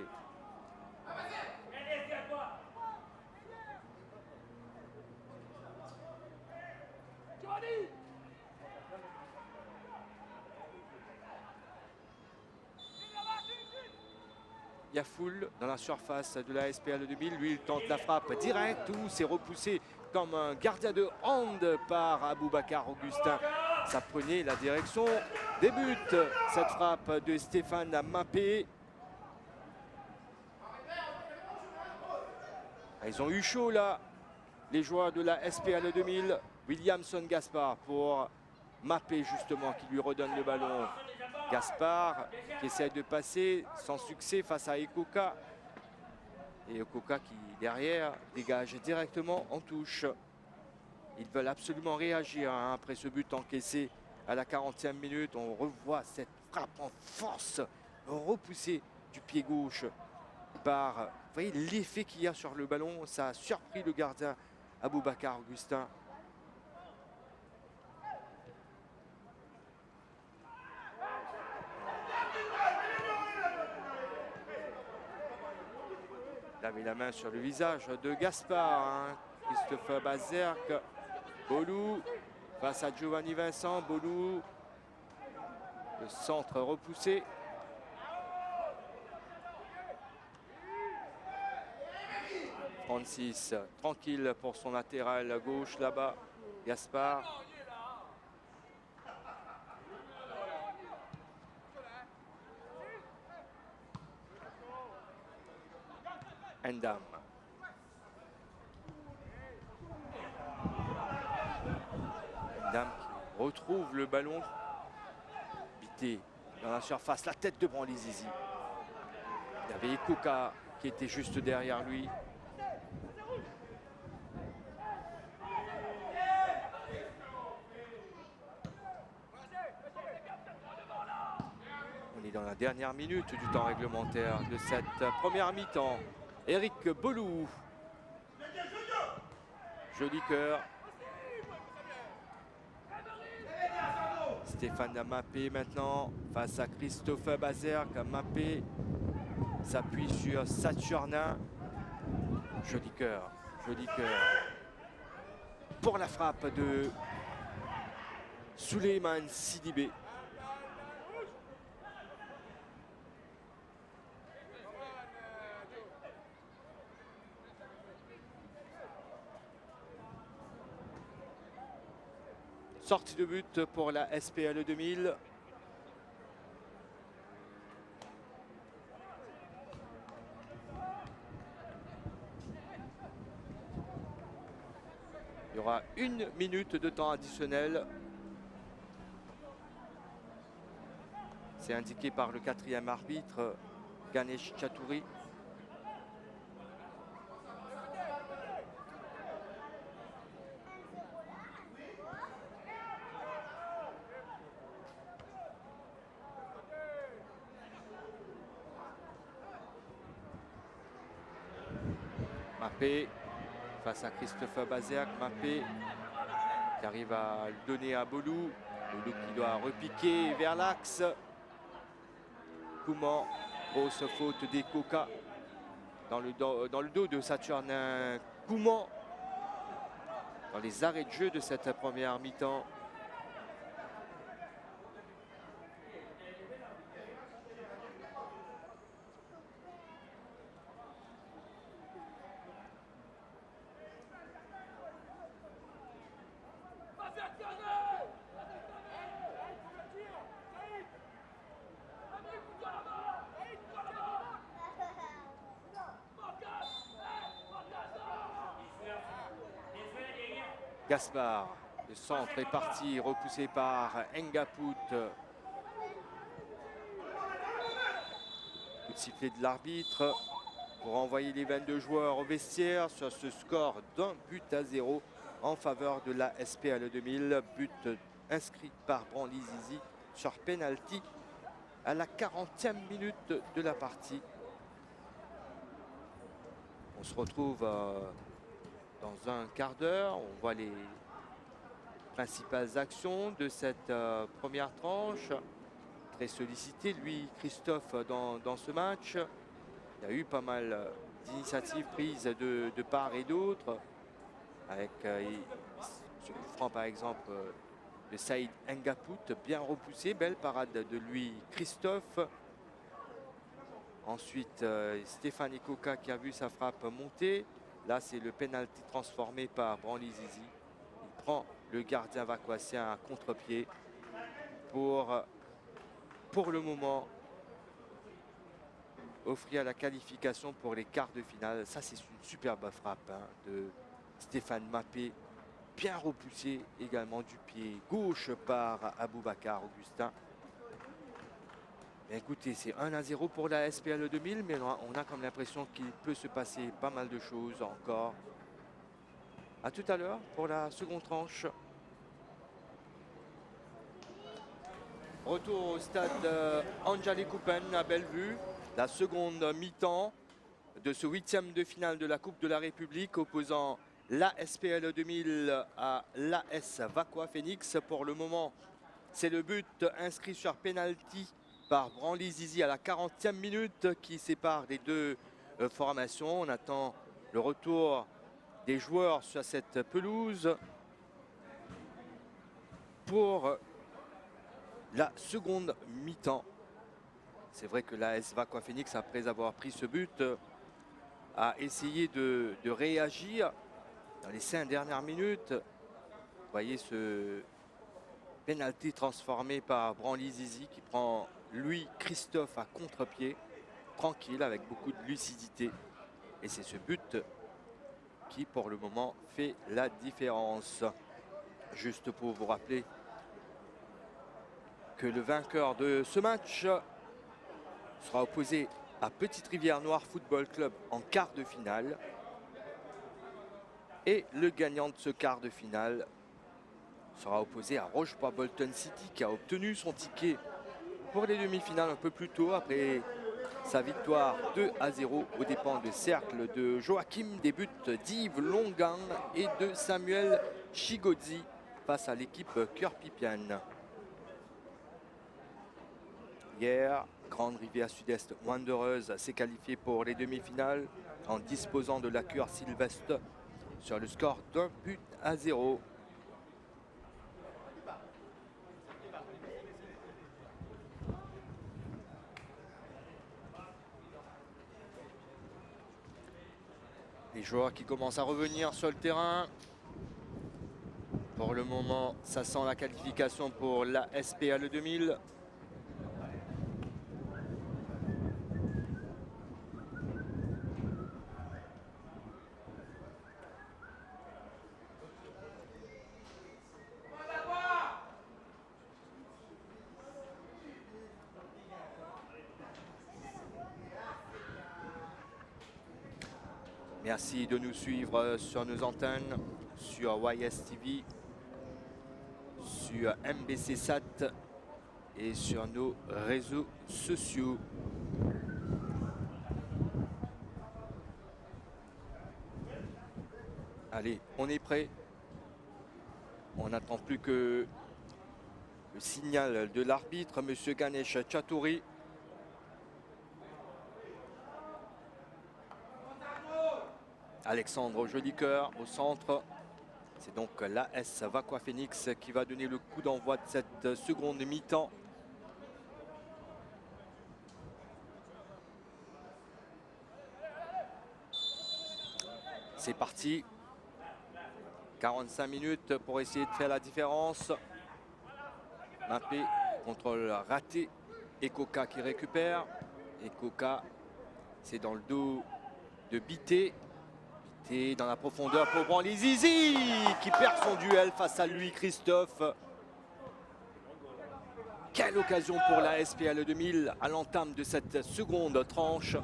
Yafoul dans la surface de la SPL 2000. Lui, il tente la frappe directe où c'est repoussé comme un gardien de hand par Aboubacar Augustin. Ça prenait la direction des buts. Cette frappe de Stéphane Mappé. Ils ont eu chaud là, les joueurs de la SPL 2000. Williamson Gaspard pour Mappé justement qui lui redonne le ballon. Gaspard qui essaie de passer sans succès face à Ekoka. Et Ekoka qui derrière dégage directement en touche. Ils veulent absolument réagir hein, après ce but encaissé à la 40e minute. On revoit cette frappe en force repoussée du pied gauche par, vous voyez l'effet qu'il y a sur le ballon. Ça a surpris le gardien Aboubacar Augustin. Il avait la main sur le visage de Gaspard. Hein. Christophe Bazerk. Bolou face à Giovanni Vincent. Bolou. Le centre repoussé. Francis, tranquille pour son latéral gauche là-bas. Gaspard. Endam. Endam qui retrouve le ballon. Bité dans la surface, la tête de Branly Zizi. Il y avait Ekoka qui était juste derrière lui. On est dans la dernière minute du temps réglementaire de cette première mi-temps. Eric Bolou. Joli cœur. Stéphane Mappé maintenant face à Christophe Bazerk. Mappé s'appuie sur Saturnin. Joli cœur. Joli cœur. Pour la frappe de Souleymane Sidibé. Sortie de but pour la SPL 2000. Il y aura 1 minute de temps additionnel. C'est indiqué par le 4e arbitre, Ganesh Chatouri. Mappé face à Christophe Bazerk. Mappé qui arrive à le donner à Bolou. Bolou qui doit repiquer vers l'axe. Kouman, grosse faute d'Ekoka dans le dos de Saturnin Kouman dans les arrêts de jeu de cette première mi-temps. Gaspard, le centre est parti, repoussé par Ngaput. Coup de sifflet de l'arbitre. pour envoyer les 22 joueurs au vestiaire sur ce score d'1-0 en faveur de la SPAL 2000. But inscrit par Branly Zizi sur penalty à la 40e minute de la partie. On se retrouve dans un quart d'heure. On voit les principales actions de cette première tranche. Très sollicité, lui, Christophe, dans ce match. Il y a eu pas mal d'initiatives prises de part et d'autre. Avec ce coup franc, par exemple, de Saïd Ngapout, bien repoussé. Belle parade de lui, Christophe. Ensuite, Stéphane Ikoka qui a vu sa frappe monter. Là, c'est le pénalty transformé par Branly Zizi. Il prend le gardien vacoissien à contre-pied pour le moment offrir la qualification pour les quarts de finale. Ça, c'est une superbe frappe de Stéphane Mappé, bien repoussé également du pied gauche par Aboubacar Augustin. Écoutez, c'est 1-0 pour la SPAL 2000, mais on a comme l'impression qu'il peut se passer pas mal de choses encore. À tout à l'heure pour la seconde tranche. Retour au stade Anjali Coupen à Bellevue. La seconde mi-temps de ce 8e de finale de la Coupe de la République opposant la SPAL 2000 à l'AS Vacquois Phoenix. Pour le moment, c'est le but inscrit sur penalty par Branly Zizi à la 40e minute qui sépare les deux formations. On attend le retour des joueurs sur cette pelouse pour la seconde mi-temps. C'est vrai que l'AS Vacquois Phoenix, après avoir pris ce but, a essayé de réagir dans les 5 dernières minutes. Vous voyez ce pénalty transformé par Branly Zizi qui prend lui, Christophe, à contre-pied, tranquille, avec beaucoup de lucidité. Et c'est ce but qui, pour le moment, fait la différence. Juste pour vous rappeler que le vainqueur de ce match sera opposé à Petite Rivière Noire Football Club en quart de finale. Et le gagnant de ce quart de finale sera opposé à Rochebois Bolton City qui a obtenu son ticket pour les demi-finales un peu plus tôt après sa victoire 2-0 aux dépens de Cercle de Joachim. Des buts d'Yves Longan et de Samuel Chigodzi face à l'équipe Cœur Pipiane. Hier, Grande Rivière Sud-Est Wanderers s'est qualifiée pour les demi-finales en disposant de la Cure Sylvestre sur le score d'1-0. Les joueurs qui commencent à revenir sur le terrain. Pour le moment, ça sent la qualification pour la SPAL 2000. Merci de nous suivre sur nos antennes, sur YSTV, sur MBC Sat et sur nos réseaux sociaux. Allez, on est prêt. On n'attend plus que le signal de l'arbitre, monsieur Ganesh Chatouri. Alexandre Jolicoeur au centre. C'est donc l'AS Vacquois Phoenix qui va donner le coup d'envoi de cette seconde mi-temps. C'est parti. 45 minutes pour essayer de faire la différence. Mappé, contrôle raté. Ekoka qui récupère. Ekoka, c'est dans le dos de Bité. Bité dans la profondeur pour Branly Zizi qui perd son duel face à lui, Christophe. Quelle occasion pour la SPAL 2000 à l'entame de cette seconde tranche.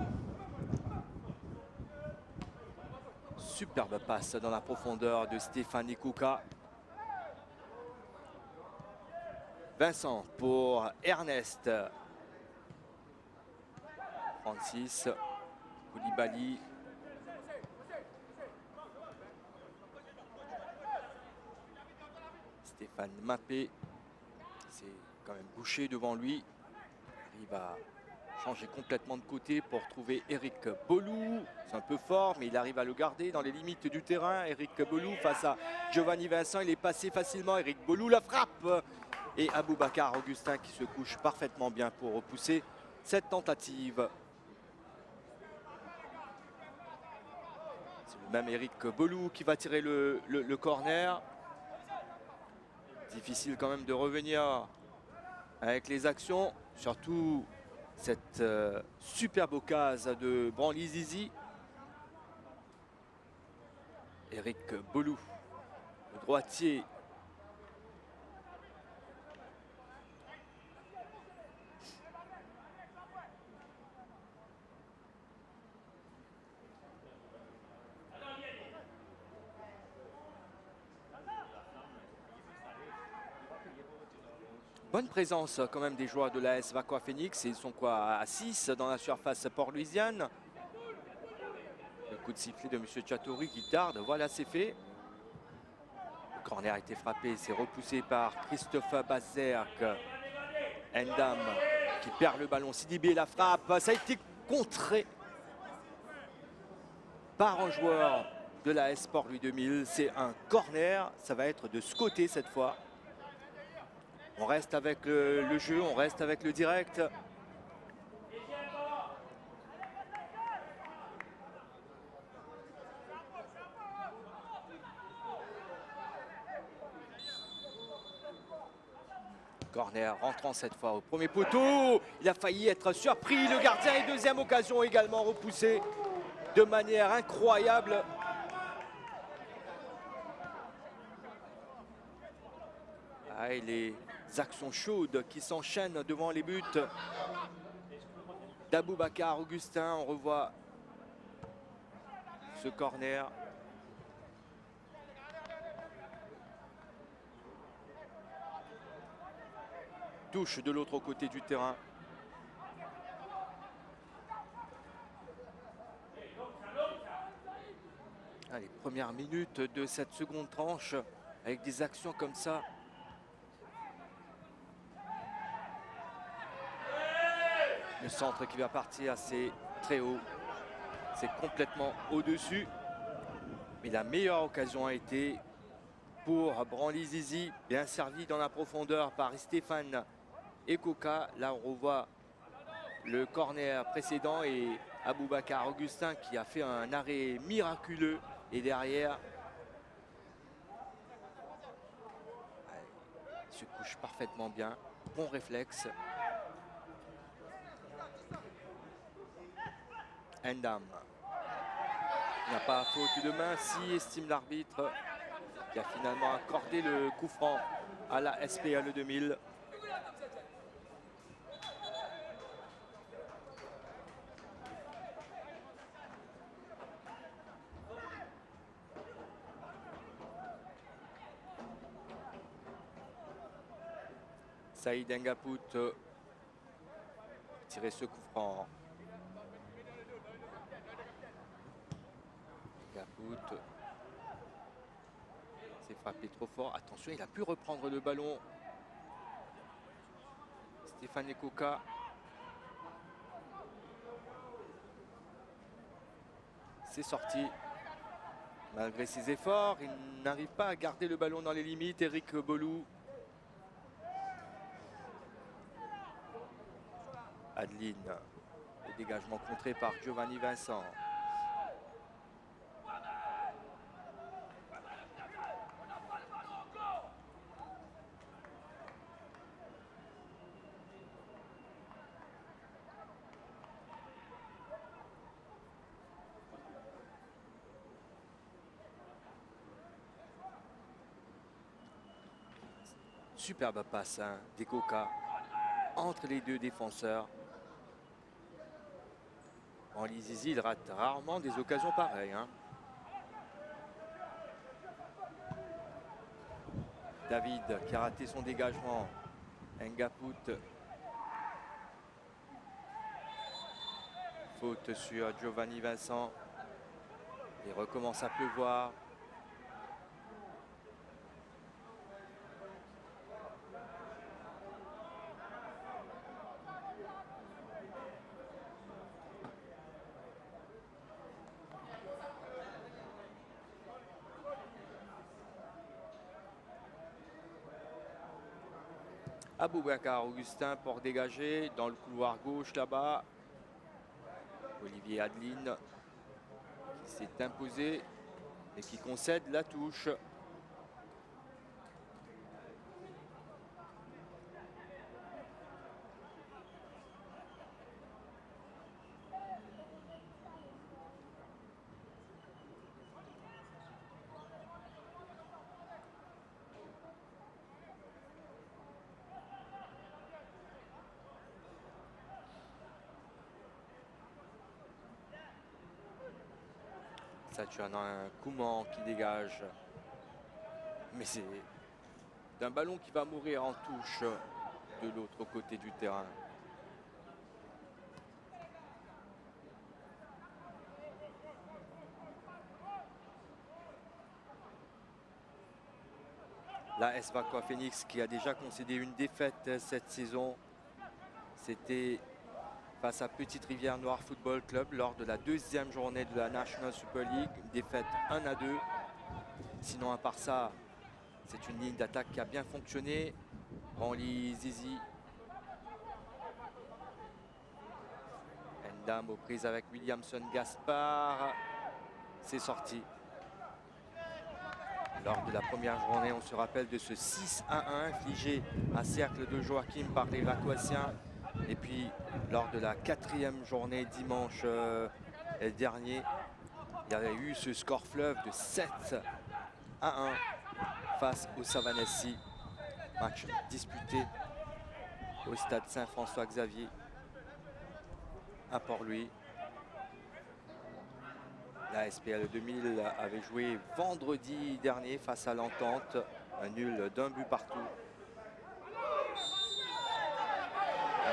superbe passe dans la profondeur de Stéphane Ekouka. Vincent pour Ernest. Francis Koulibaly. Stéphane Mappé. C'est quand même bouché devant lui. Il va changer complètement de côté pour trouver Eric Bolou. C'est un peu fort, mais il arrive à le garder dans les limites du terrain. Eric Bolou face à Giovanni Vincent. Il est passé facilement. Eric Bolou la frappe. Et Aboubacar Augustin qui se couche parfaitement bien pour repousser cette tentative. C'est le même Eric Bolou qui va tirer le corner. Difficile quand même de revenir avec les actions, surtout cette superbe occasion de Branly Zizi. Eric Bolou, le droitier. Bonne présence quand même des joueurs de l'AS Vacois Phoenix. Ils sont quoi à 6 dans la surface Port-Louisiane. Le coup de sifflet de M. Tchatori qui tarde. Voilà, c'est fait. Le corner a été frappé. C'est repoussé par Christophe Bazerk. Endam qui perd le ballon. Sidibé la frappe. Ça a été contré par un joueur de l'AS Port-Louis 2000. C'est un corner. Ça va être de ce côté cette fois. On reste avec le jeu, on reste avec le direct. Corner rentrant cette fois au premier poteau. Il a failli être surpris. Le gardien et deuxième occasion également repoussée de manière incroyable. Ah, et les actions chaudes qui s'enchaînent devant les buts d'Aboubacar Augustin. On revoit ce corner. Touche de l'autre côté du terrain. Ah, les premières minutes de cette seconde tranche avec des actions comme ça. Le centre qui va partir, c'est très haut. C'est complètement au-dessus. Mais la meilleure occasion a été pour Branly Zizi. Bien servi dans la profondeur par Stéphane Ekouka. Là, on revoit le corner précédent et Aboubacar Augustin qui a fait un arrêt miraculeux. Et derrière, il se couche parfaitement bien. Bon réflexe. Endam. Il n'y a pas faute de main si estime l'arbitre qui a finalement accordé le coup franc à la SPL 2000. Saïd Ngapout tirer ce coup franc. Ngapout s'est frappé trop fort. Attention, il a pu reprendre le ballon. Stéphane Ekouka. C'est sorti. Malgré ses efforts, il n'arrive pas à garder le ballon dans les limites. Eric Bolou. Adeline. Le dégagement contré par Giovanni Vincent. Superbe passe d'Ekouka entre les deux défenseurs. Branly Zizi, il rate rarement des occasions pareilles. David qui a raté son dégagement. Ngaput. Faute sur Giovanni Vincent. Il recommence à pleuvoir. Aboubacar Augustin pour dégager dans le couloir gauche là-bas. Olivier Adeline qui s'est imposé et qui concède la touche. Tu en as un Kouman qui dégage. Mais c'est un ballon qui va mourir en touche de l'autre côté du terrain. La AS Vacois Phoenix qui a déjà concédé une défaite cette saison. C'était face à Petite Rivière Noire Football Club lors de la deuxième journée de la National Super League. Une défaite 1-2. Sinon, à part ça, c'est une ligne d'attaque qui a bien fonctionné. Branly Zizi. Endam aux prises avec Williamson Gaspard. C'est sorti. Lors de la première journée, on se rappelle de ce 6-1 infligé à Cercle de Joachim par les Vacoisiens. Et puis, lors de la quatrième journée dimanche dernier, il y avait eu ce score fleuve de 7-1 face au Savannassi. Match disputé au stade Saint-François-Xavier à Port-Louis. La SPL 2000 avait joué vendredi dernier face à l'Entente, un nul d'un but partout.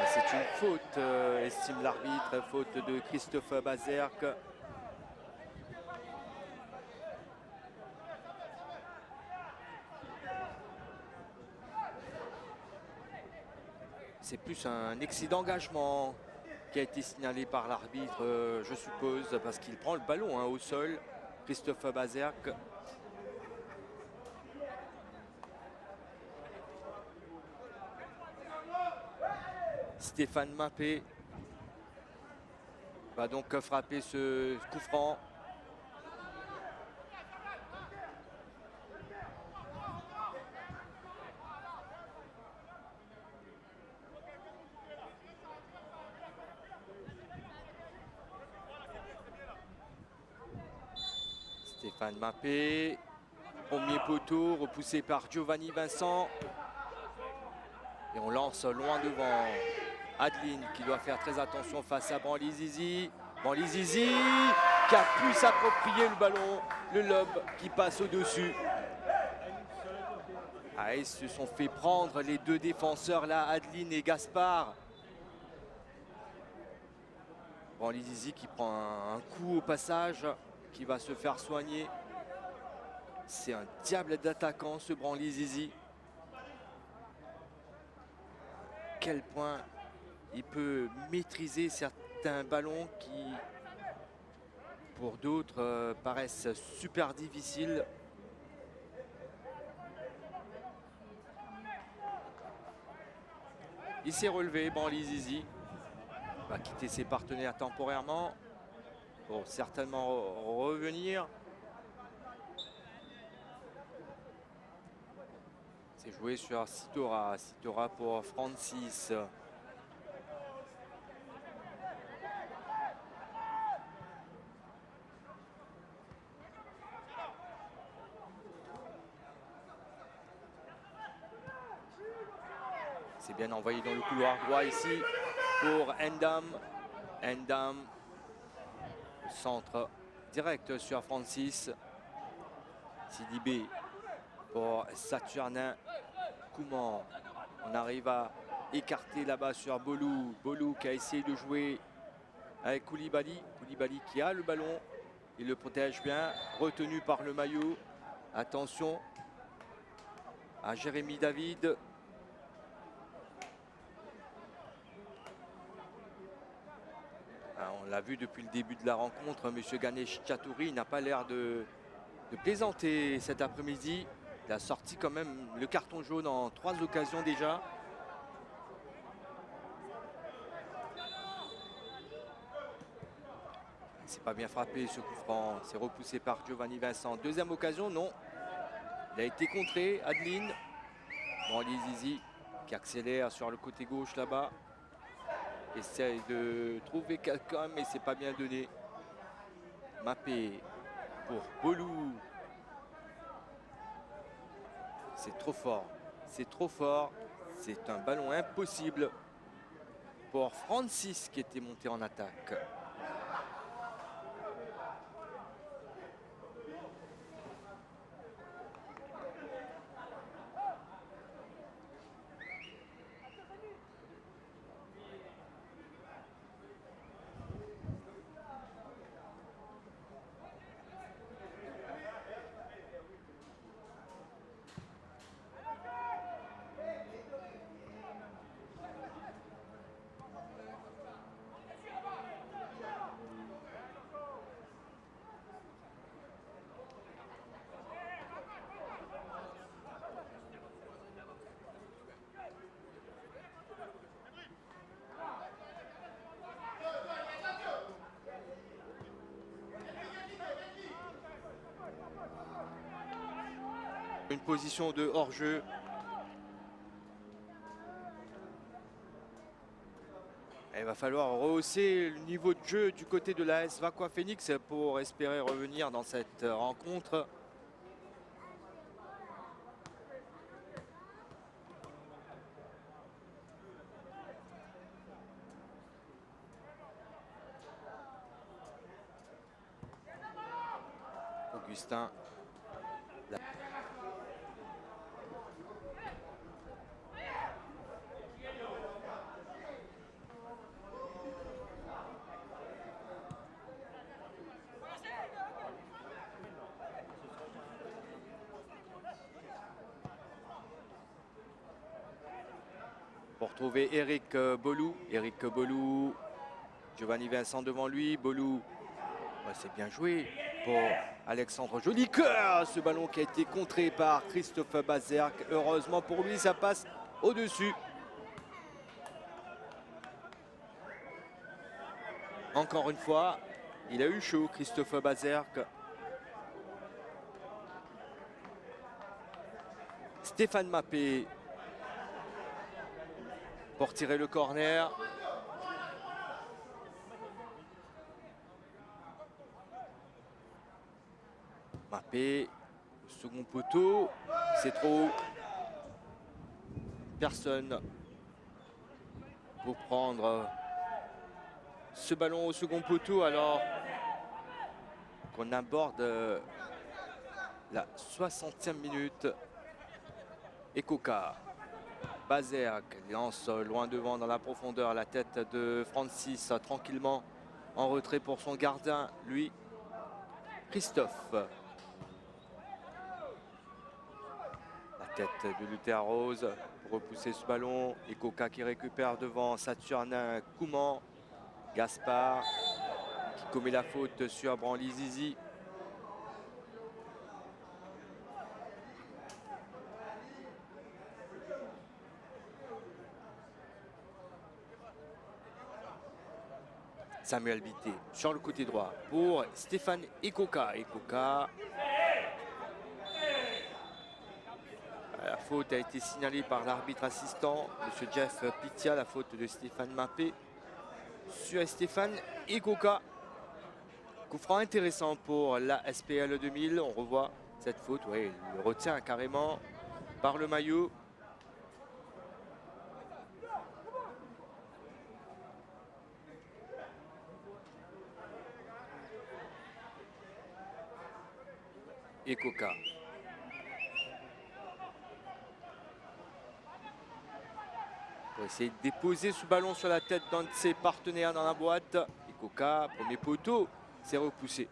C'est une faute, estime l'arbitre, faute de Christophe Bazerk. C'est plus un excès d'engagement qui a été signalé par l'arbitre, je suppose, parce qu'il prend le ballon au sol, Christophe Bazerk. Stéphane Mappé va donc frapper ce coup franc. Stéphane Mappé, premier poteau, repoussé par Giovanni Vincent. Et on lance loin devant. Adeline qui doit faire très attention face à Branly Zizi. Branly Zizi qui a pu s'approprier le ballon, le lob qui passe au-dessus. Ils se sont fait prendre les deux défenseurs là, Adeline et Gaspard. Branly Zizi qui prend un coup au passage, qui va se faire soigner. C'est un diable d'attaquant ce Branly Zizi. Quel point il peut maîtriser certains ballons qui, pour d'autres, paraissent super difficiles. Il s'est relevé, Branly Zizi. Il va quitter ses partenaires temporairement pour certainement revenir. C'est joué sur Sitora. Sitora pour Francis. C'est bien envoyé dans le couloir droit ici pour Endam. Endam, centre direct sur Francis. Sidibé pour Saturnin Kouman. On arrive à écarter là-bas sur Bolou. Bolou qui a essayé de jouer avec Koulibaly. Koulibaly qui a le ballon. Il le protège bien. Retenu par le maillot. Attention à Jérémy David. On l'a vu depuis le début de la rencontre, M. Ganesh Chatouri n'a pas l'air de plaisanter cet après-midi. Il a sorti quand même le carton jaune en 3 occasions déjà. C'est pas bien frappé ce coup franc. C'est repoussé par Giovanni Vincent. Deuxième occasion, non. Il a été contré. Adeline. Bon, Zizi qui accélère sur le côté gauche là-bas. Essaye de trouver quelqu'un, mais c'est pas bien donné. Mappé pour Bolou. C'est trop fort. C'est trop fort. C'est un ballon impossible pour Francis qui était monté en attaque. Une position de hors-jeu. Il va falloir rehausser le niveau de jeu du côté de l'AS Vacqua Phoenix pour espérer revenir dans cette rencontre. Augustin. Pour trouver Eric Bolou. Eric Bolou. Giovanni Vincent devant lui. Bolou. Ouais, c'est bien joué pour Alexandre Jolicoeur. Ce ballon qui a été contré par Christophe Bazerque. Heureusement pour lui, ça passe au-dessus. Encore une fois, il a eu chaud, Christophe Bazerque. Stéphane Mappé pour tirer le corner. Mappé, le second poteau, c'est trop. Personne pour prendre ce ballon au second poteau alors qu'on aborde la 60e minute. Et Coca. Bazerque lance loin devant dans la profondeur la tête de Francis tranquillement en retrait pour son gardien, lui, Christophe. La tête de Luther Rose pour repousser ce ballon. Et Coca qui récupère devant Saturnin Kouman. Gaspard qui commet la faute sur Branly Zizi. Samuel Bité sur le côté droit pour Stéphane Ekoka. Ekoka. La faute a été signalée par l'arbitre assistant, M. Jeff Pitia, la faute de Stéphane Mappé sur Stéphane Ekoka. Coup franc intéressant pour la SPL 2000. On revoit cette faute. Oui, il le retient carrément par le maillot. Et Coca. Pour essayer de déposer ce ballon sur la tête d'un de ses partenaires dans la boîte. Et Coca, premier poteau, s'est repoussé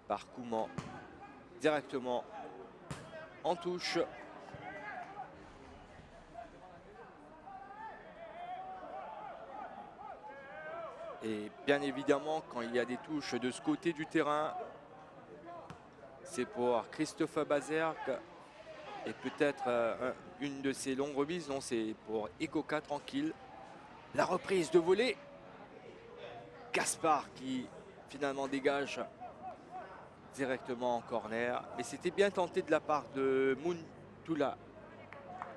par Kouman directement en touche. Et bien évidemment, quand il y a des touches de ce côté du terrain, c'est pour Christophe Bazerk et peut-être une de ses longues remises. Non, c'est pour Ekoka tranquille. La reprise de volée. Gaspard qui finalement dégage directement en corner. Mais c'était bien tenté de la part de Muntula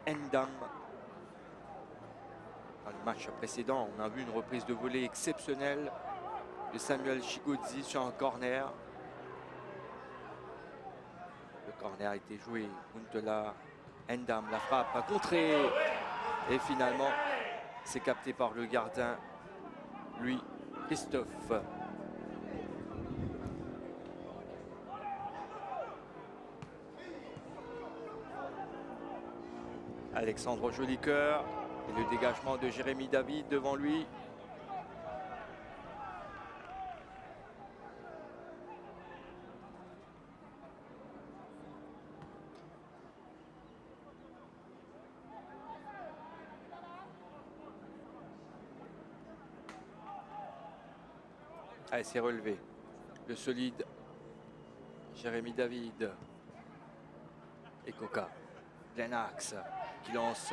Ndam. Dans le match précédent, on a vu une reprise de volée exceptionnelle de Samuel Chigodzi sur un corner. Le corner a été joué. Muntula Ndam, la frappe a contré. Et finalement, c'est capté par le gardien, lui, Christophe. Alexandre Jolicoeur et le dégagement de Jérémy David devant lui. Allez, c'est relevé. Le solide Jérémy David et Coca. Plein axe qui lance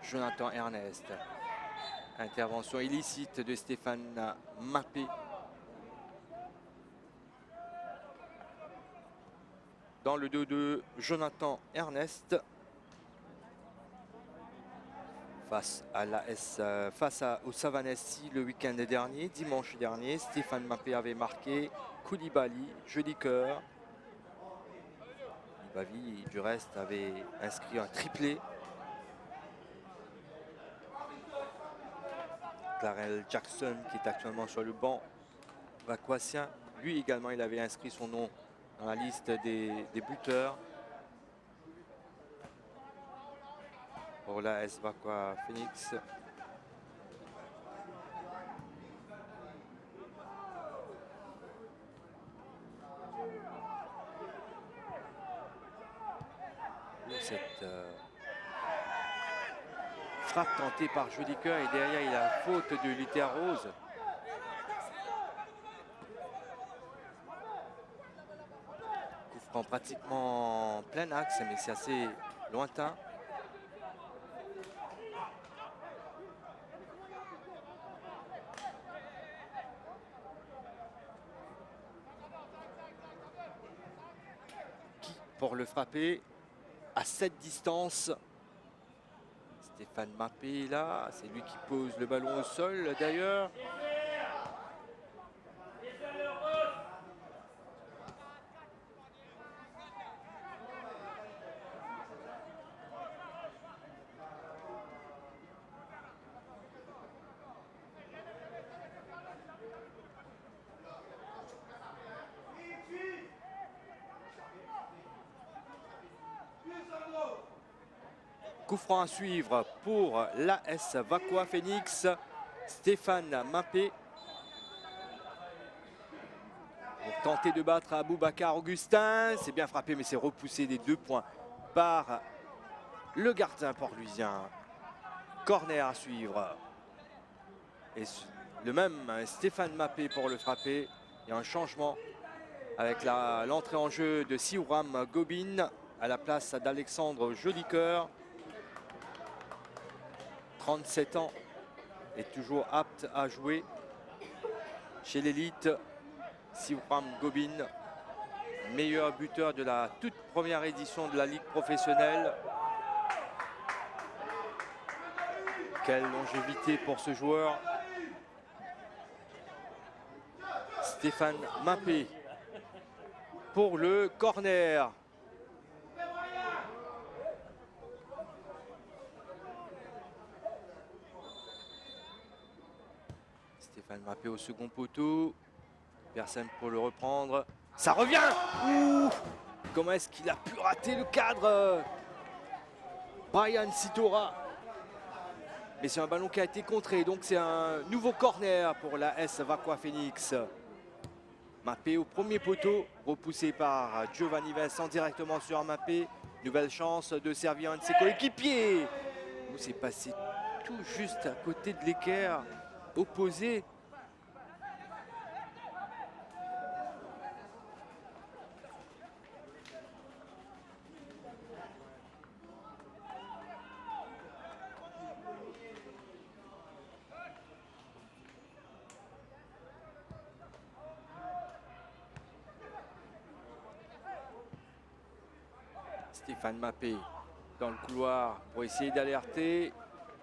Jonathan Ernest. Intervention illicite de Stéphane Mappé. Dans le dos de Jonathan Ernest. Face au Savanassi le week-end dernier, dimanche dernier, Stéphane Mappé avait marqué. Koulibaly, Jolicoeur. Koulibaly, du reste, avait inscrit un triplé. Clarel Jackson, qui est actuellement sur le banc vacoissien, lui également, il avait inscrit son nom dans la liste des buteurs. Pour la AS Vacois Phoenix. Cette frappe tentée par Jolicoeur et derrière il a la faute de Luther Rose. Coup franc pratiquement en plein axe, mais c'est assez lointain. Pour le frapper à cette distance. Stéphane Mappé est là, c'est lui qui pose le ballon au sol d'ailleurs. Coup franc à suivre pour l'AS Vacois Phoenix. Stéphane Mappé. Pour tenter de battre Aboubacar Augustin. C'est bien frappé, mais c'est repoussé des 2 points par le gardien port-louisien. Corner à suivre. Et le même Stéphane Mappé pour le frapper. Il y a un changement avec l'entrée en jeu de Siouram Gobin à la place d'Alexandre Jolicoeur. 37 ans et toujours apte à jouer chez l'élite. Siouram Gobin, meilleur buteur de la toute première édition de la Ligue professionnelle. Quelle longévité pour ce joueur. Stéphane Mappé pour le corner. Stéphane Mappé au second poteau. Personne pour le reprendre. Ça revient. Ouh, comment est-ce qu'il a pu rater le cadre? Brian Sitora. Mais c'est un ballon qui a été contré, donc c'est un nouveau corner pour la S Vaqua Phoenix. Mappé au premier poteau, repoussé par Giovanni Vincent directement sur Mappé. Nouvelle chance de servir un de ses coéquipiers. C'est passé tout juste à côté de l'équerre opposé. Stéphane Mappé dans le couloir pour essayer d'alerter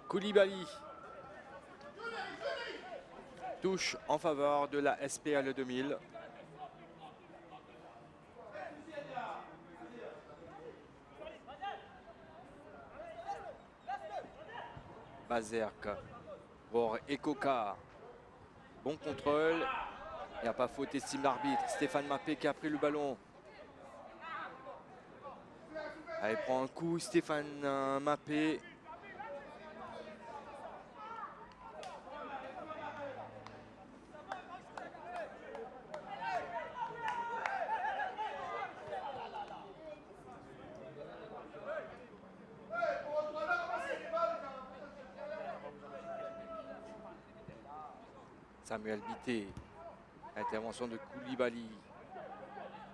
Koulibaly. Touche en faveur de la SPL 2000. Bazerk pour Ekoka. Bon contrôle. Il n'y a pas faute, estime l'arbitre. Stéphane Mappé qui a pris le ballon. Allez, prend un coup, Stéphane Mappé. Samuel Bité. Intervention de Koulibaly.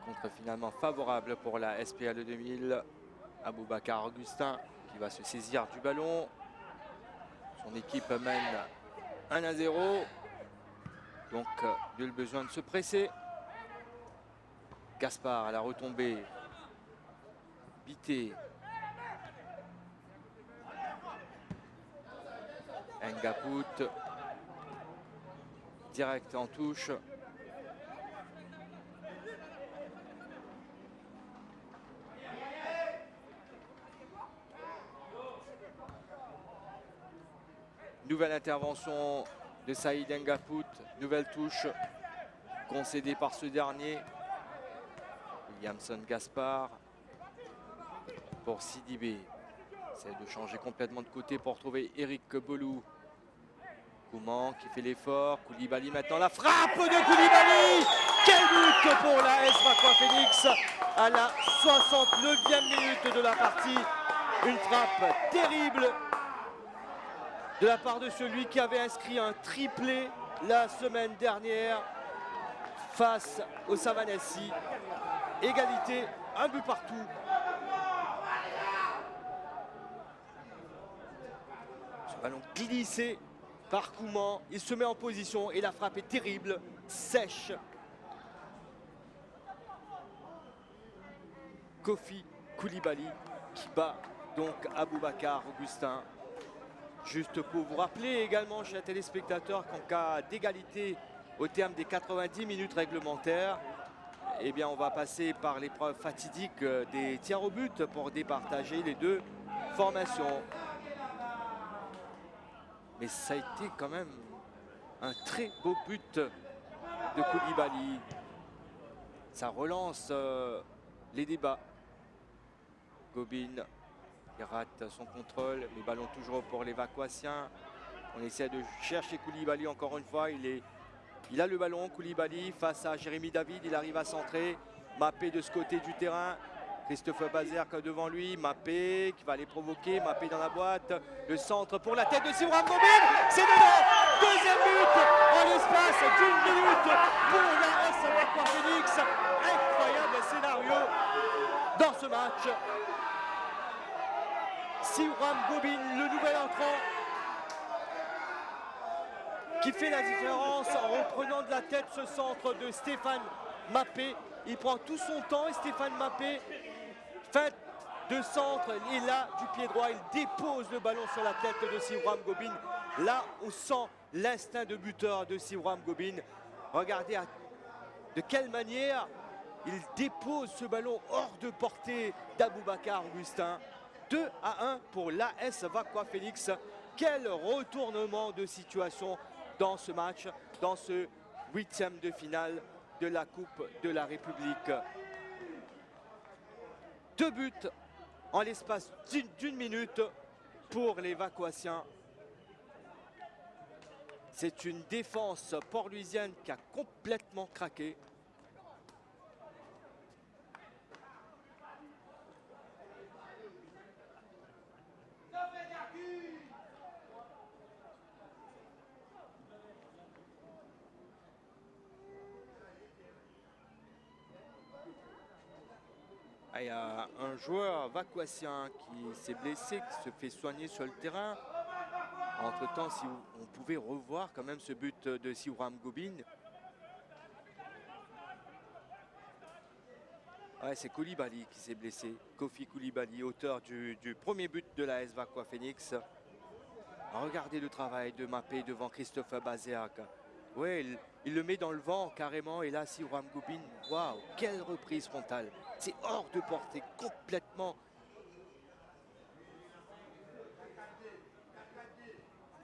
Contre finalement favorable pour la SPL 2000. Aboubacar Augustin qui va se saisir du ballon. Son équipe mène 1-0. Donc nul besoin de se presser. Gaspard à la retombée. Bité. Ngapout. Direct en touche. Nouvelle intervention de Saïd Ngapout. Nouvelle touche concédée par ce dernier. Williamson Gaspard pour Sidibé. Essaie de changer complètement de côté pour trouver Eric Bolou. Kouman qui fait l'effort. Koulibaly maintenant, la frappe de Koulibaly. Quel but pour la S Vaqua Phoenix à la 69e minute de la partie. Une frappe terrible de la part de celui qui avait inscrit un triplé la semaine dernière face au Savanassi. Égalité, un but partout. Ce ballon glissé par Kouman, il se met en position et la frappe est terrible, sèche. Kofi Koulibaly qui bat donc Aboubacar Augustin. Juste pour vous rappeler également, chers téléspectateurs, qu'en cas d'égalité au terme des 90 minutes réglementaires, eh bien on va passer par l'épreuve fatidique des tirs au but pour départager les deux formations. Mais ça a été quand même un très beau but de Koulibaly. Ça relance les débats. Gobin qui rate son contrôle. Le ballon toujours pour les Vaquassiens. On essaie de chercher Koulibaly encore une fois. Il a le ballon, Koulibaly, face à Jérémy David. Il arrive à centrer. Mappé de ce côté du terrain. Christophe Bazerk devant lui, Mappé qui va les provoquer, Mappé dans la boîte, le centre pour la tête de Siwram Gobin, c'est dedans, deuxième but en l'espace d'une minute pour la S Vaqua Phoenix. Incroyable scénario dans ce match. Siwram Gobin, le nouvel entrant, qui fait la différence en reprenant de la tête ce centre de Stéphane Mappé. Il prend tout son temps et Stéphane Mappé fait de centre et là du pied droit il dépose le ballon sur la tête de Siwram Gobin. Là on sent l'instinct de buteur de Siwram Gobin. Regardez de quelle manière il dépose ce ballon hors de portée d'Aboubacar Augustin. 2-1 pour l'AS Vaqua Phoenix. Quel retournement de situation dans ce match, dans ce 8e de finale de la Coupe de la République. 2 buts en l'espace d'une minute pour les Vaquassiens. C'est une défense port-louisienne qui a complètement craqué. Il y a un joueur vacuacien qui s'est blessé, qui se fait soigner sur le terrain. Entre-temps, si on pouvait revoir quand même ce but de Siouram Gobin. Ouais, c'est Koulibaly qui s'est blessé. Kofi Koulibaly, auteur du premier but de la AS Vakwa Phoenix. Regardez le travail de Mapé devant Christophe Bazeak. Ouais, il le met dans le vent carrément. Et là, Siouram Gobin, waouh, quelle reprise frontale. C'est hors de portée, complètement.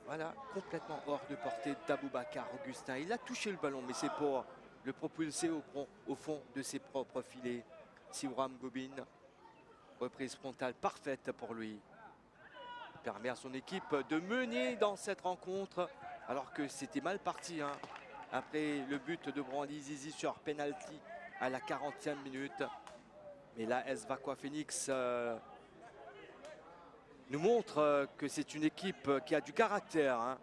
Voilà, complètement hors de portée d'Aboubacar Augustin. Il a touché le ballon, mais c'est pour le propulser au fond de ses propres filets. Siouram Gobin, reprise frontale parfaite pour lui. Il permet à son équipe de mener dans cette rencontre, alors que c'était mal parti. Hein, après le but de Branly Zizi sur penalty à la 40e minute. Mais là, AS Vakwa Phoenix nous montre que c'est une équipe qui a du caractère. Hein.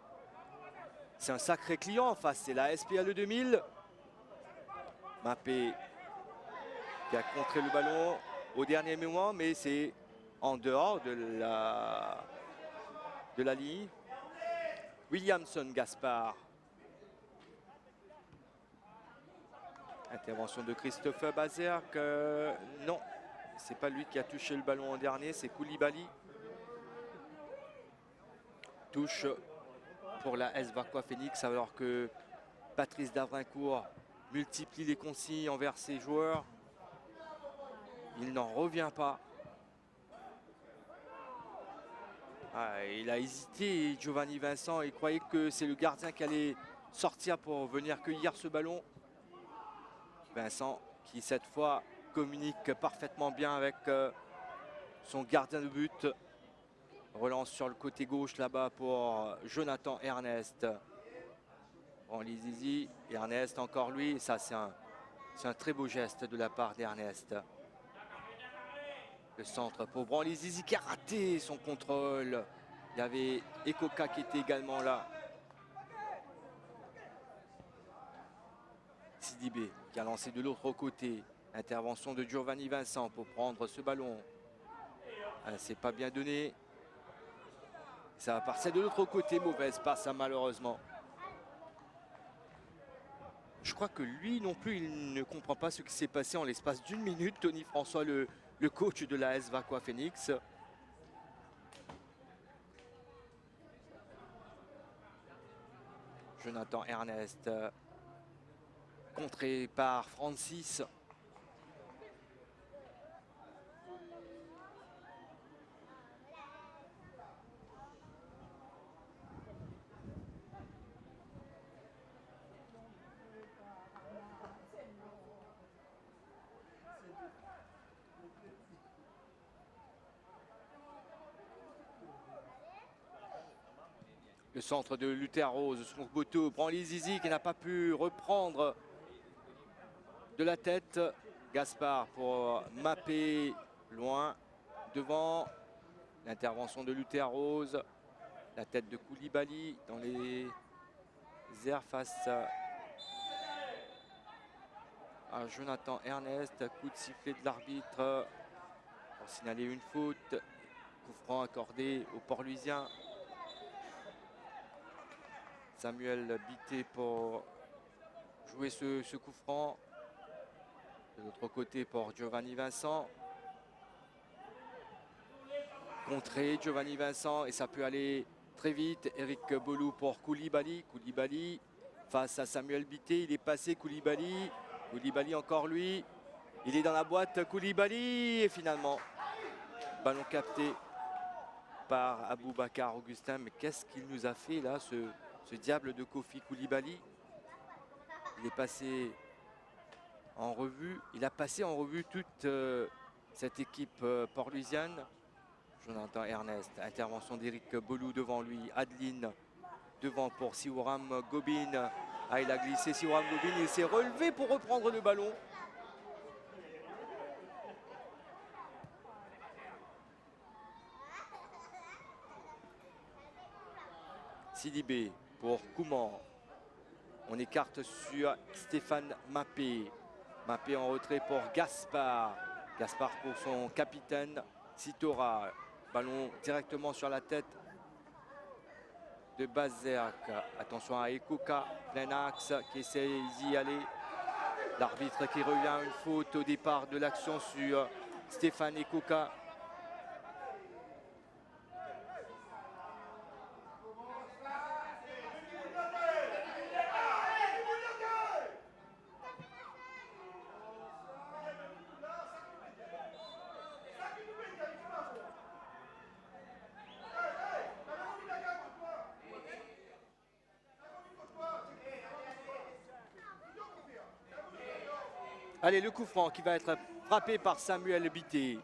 C'est un sacré client en face, c'est la SPLE 2000. Mapé qui a contré le ballon au dernier moment, mais c'est en dehors de la ligne. Williamson Gaspard. Intervention de Christophe Bazerk. Non, c'est pas lui qui a touché le ballon en dernier, c'est Koulibaly. Touche pour la AS Vakwa Phoenix, alors que Patrice Davrincourt multiplie les consignes envers ses joueurs. Il n'en revient pas. Il a hésité, Giovanni Vincent. Il croyait que c'est le gardien qui allait sortir pour venir cueillir ce ballon. Vincent qui cette fois communique parfaitement bien avec son gardien de but. Relance sur le côté gauche là-bas pour Jonathan Ernest. Branly Zizi, Ernest encore lui. Ça c'est un très beau geste de la part d'Ernest. Le centre pour Branly Zizi qui a raté son contrôle. Il y avait Ekoka qui était également là. Sidibé qui a lancé de l'autre côté. Intervention de Giovanni Vincent pour prendre ce ballon. C'est pas bien donné. Ça va partir de l'autre côté. Mauvaise passe malheureusement. Je crois que lui non plus, il ne comprend pas ce qui s'est passé en l'espace d'une minute. Tony François, le coach de la AS Vakwa Phoenix. Jonathan Ernest, contré par Francis. Le centre de Luther Rose, Boto, Branly Zizi qui n'a pas pu reprendre de la tête. Gaspard pour Mapé, loin, devant. L'intervention de Luther Rose. La tête de Koulibaly dans les airs face à Jonathan Ernest. Coup de sifflet de l'arbitre pour signaler une faute. Coup franc accordé au Port-Louisien. Samuel Bité pour jouer ce coup franc. De l'autre côté pour Giovanni Vincent. Contré Giovanni Vincent et ça peut aller très vite. Eric Bolou pour Koulibaly. Koulibaly face à Samuel Bité. Il est passé Koulibaly. Koulibaly encore lui. Il est dans la boîte Koulibaly. Et finalement, ballon capté par Aboubacar Augustin. Mais qu'est-ce qu'il nous a fait là, ce diable de Kofi Koulibaly? Il est passé en revue. Il a passé en revue toute cette équipe port-louisienne. Jonathan Ernest, intervention d'Éric Bolou devant lui. Adeline devant pour Siwram Gobin. Ah, il a glissé Siwram Gobin, il s'est relevé pour reprendre le ballon. Sidibé pour Kouman. On écarte sur Stéphane Mappé. Mappé en retrait pour Gaspard. Gaspard pour son capitaine Sitora. Ballon directement sur la tête de Bazerk. Attention à Ekoka, plein axe, qui essaie d'y aller. L'arbitre qui revient, une faute au départ de l'action sur Stéphane Ekoka. Allez, le coup franc qui va être frappé par Samuel Bité.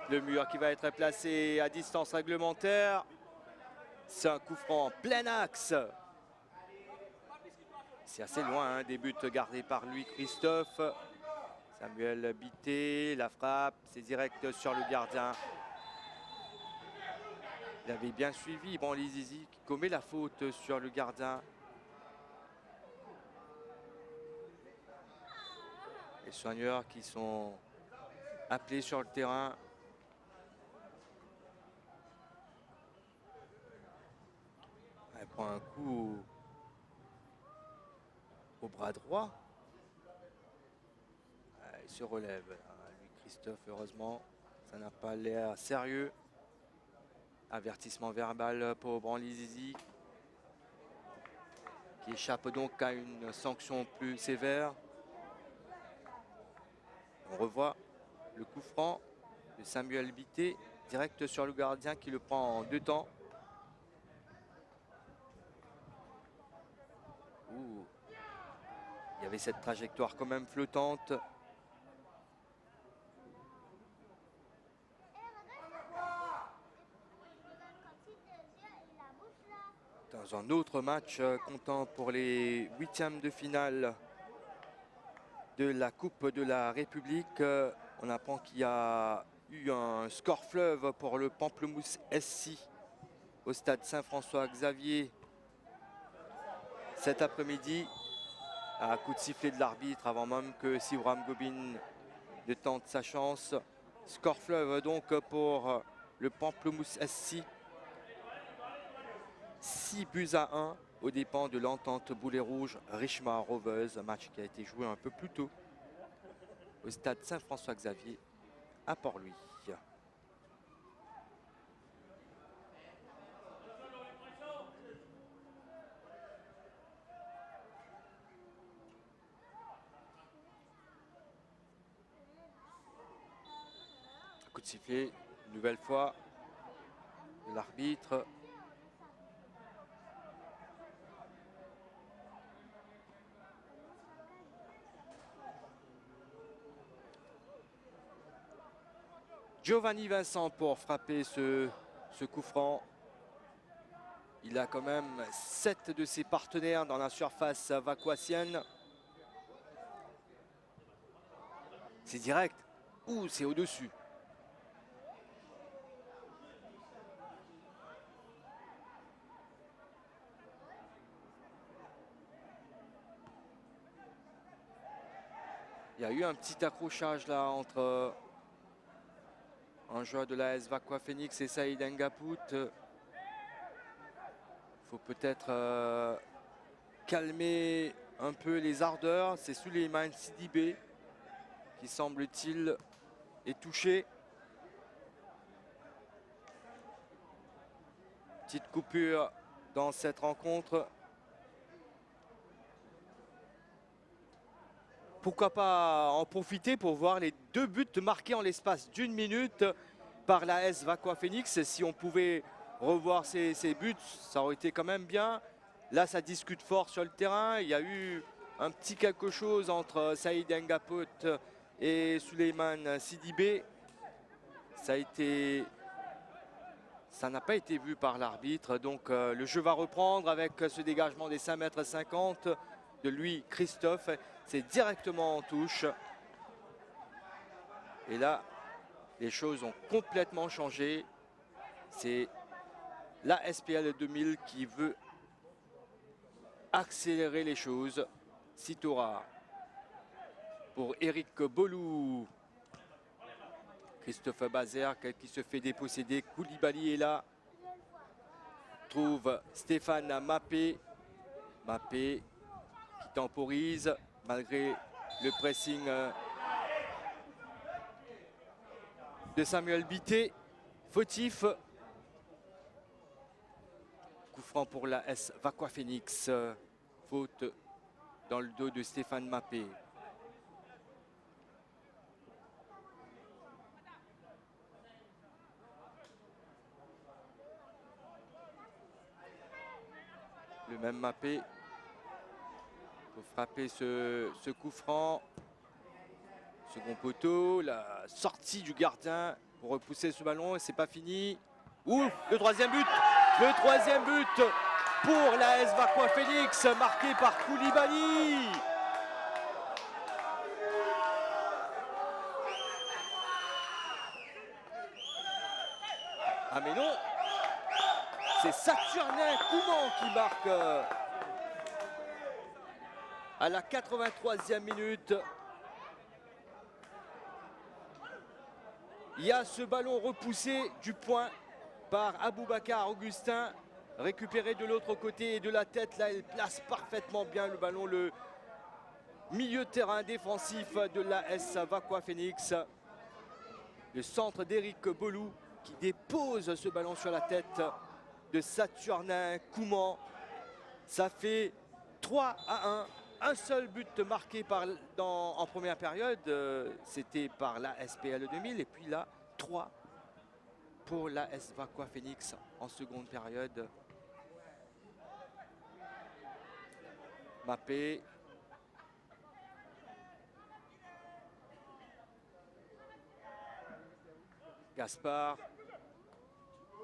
Le mur qui va être placé à distance réglementaire. C'est un coup franc plein axe. C'est assez loin, hein, des buts gardés par lui, Christophe. Samuel Bité, la frappe, c'est direct sur le gardien. Il avait bien suivi Branly Zizi qui commet la faute sur le gardien. Les soigneurs qui sont appelés sur le terrain. Elle prend un coup au bras droit. Il se relève. Lui, Christophe, heureusement, ça n'a pas l'air sérieux. Avertissement verbal pour Branly Zizi, qui échappe donc à une sanction plus sévère. On revoit le coup franc de Samuel Bité, direct sur le gardien qui le prend en 2 temps. Ouh. Il y avait cette trajectoire quand même flottante. Dans un autre match comptant pour les 8e de finale de la Coupe de la République, on apprend qu'il y a eu un score fleuve pour le Pamplemousse SC au stade Saint-François-Xavier cet après-midi. Un coup de sifflet de l'arbitre avant même que Siwram Gobin ne tente sa chance. Score fleuve donc pour le Pamplemousse SC. 6-1 aux dépens de l'entente Boulet Rouge Richemont Rovers, un match qui a été joué un peu plus tôt au stade Saint-François-Xavier à Port-Louis. Coup de sifflet, une nouvelle fois, de l'arbitre. Giovanni Vincent pour frapper ce coup franc. Il a quand même 7 de ses partenaires dans la surface vacquoisienne. C'est direct ou c'est au-dessus. Il y a eu un petit accrochage là entre un joueur de l'AS Vakwa Phoenix et Saïd Ngapout. Il faut peut-être calmer un peu les ardeurs. C'est Souleymane Sidibé qui semble-t-il est touché. Petite coupure dans cette rencontre. Pourquoi pas en profiter pour voir les 2 buts marqués en l'espace d'1 minute par l'AS Vakwa Phoenix. Si on pouvait revoir ces buts, ça aurait été quand même bien. Là, ça discute fort sur le terrain. Il y a eu un petit quelque chose entre Saïd Ngapout et Souleymane Sidibé. Ça a été Ça n'a pas été vu par l'arbitre, donc le jeu va reprendre avec ce dégagement des 5,50 m de lui, Christophe. C'est directement en touche. Et là, les choses ont complètement changé. C'est la SPL 2000 qui veut accélérer les choses. Citora pour Eric Bolou. Christophe Bazer qui se fait déposséder. Koulibaly est là. Trouve Stéphane Mappé. Mappé qui temporise malgré le pressing de Samuel Bité. Fautif. Coup franc pour la S Vakwa Phoenix. Faute dans le dos de Stéphane Mappé. Le même Mappé pour frapper ce coup franc. Second poteau, la sortie du gardien pour repousser ce ballon et c'est pas fini. Ouh, le troisième but. Le troisième but pour la S Vakwa Phoenix, marqué par Koulibaly. Ah mais non, c'est Saturnin Kouman qui marque à la 83e minute. Il y a ce ballon repoussé du point par Aboubacar Augustin, récupéré de l'autre côté et de la tête. Là, il place parfaitement bien le ballon, le milieu de terrain défensif de l'AS Vakwa Phoenix. Le centre d'Eric Bolou qui dépose ce ballon sur la tête de Saturnin Kouman. Ça fait 3-1. Un seul but marqué en première période, c'était par la SPL 2000. Et puis là, 3 pour la S Vakwa Phoenix en seconde période. Mappé. Gaspard.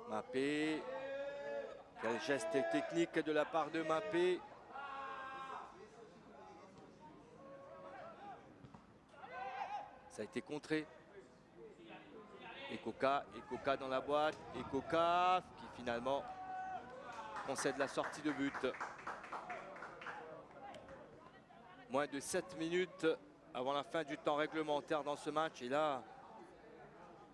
Mappé. Quel geste technique de la part de Mappé. Ça a été contré. Ekoka dans la boîte. Ekoka qui finalement concède la sortie de but. Moins de 7 minutes avant la fin du temps réglementaire dans ce match. Et là,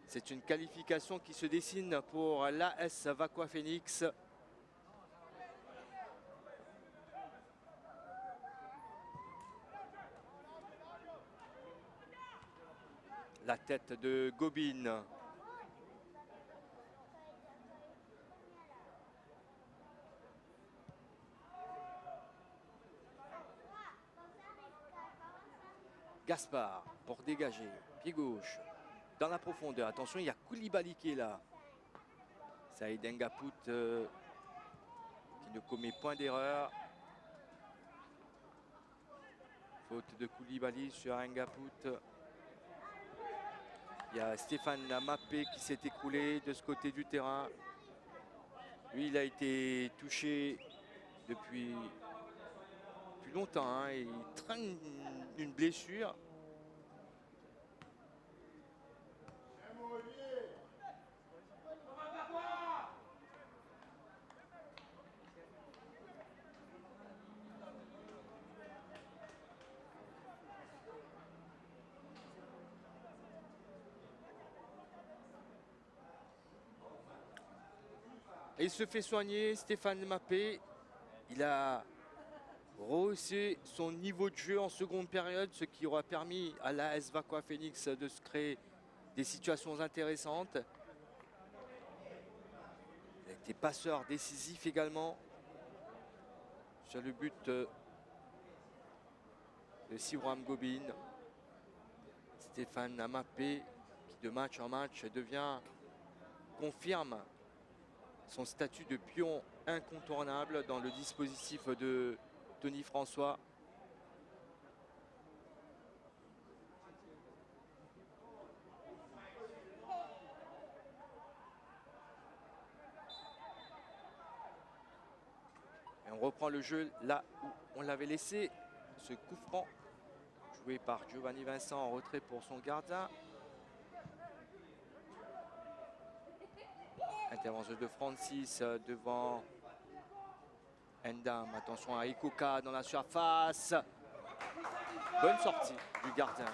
c'est une qualification qui se dessine pour l'AS Vakwa Phoenix. La tête de Gobin. Gaspard pour dégager. Pied gauche. Dans la profondeur. Attention, il y a Koulibaly qui est là. Saïd Ngapout qui ne commet point d'erreur. Faute de Koulibaly sur Ngapout. Il y a Stéphane Mappé qui s'est écroulé de ce côté du terrain. Lui, il a été touché depuis plus longtemps. Hein. Il traîne une blessure. Et il se fait soigner, Stéphane Mappé. Il a rehaussé son niveau de jeu en seconde période, ce qui aura permis à l'AS Vakwa Phoenix de se créer des situations intéressantes. Il a été passeur décisif également sur le but de Siwram Gobin. Stéphane Mappé qui de match en match confirme son statut de pion incontournable dans le dispositif de Tony François. reprend le jeu là où on l'avait laissé. Ce coup franc joué par Giovanni Vincent en retrait pour son gardien. Intervention de Francis devant Ndam. Attention à Ikoka dans la surface. Bonne sortie du gardien.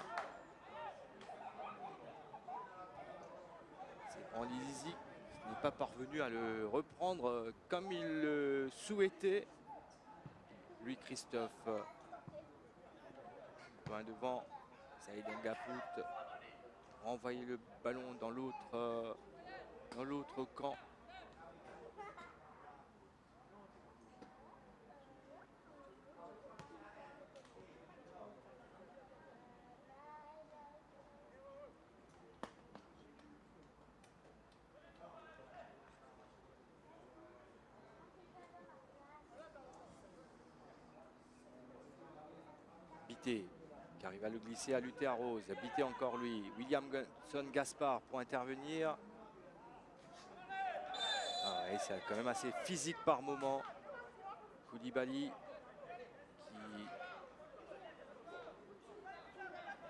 C'est Anlizi qui n'est pas parvenu à le reprendre comme il le souhaitait. Lui, Christophe, loin devant. Saïd Ngapout renvoyer le ballon dans l'autre camp. Bité qui arrive à le glisser à Luther Rose. Bité encore lui. Williamson Gaspard pour intervenir. Ah ouais, c'est quand même assez physique par moment. Koulibaly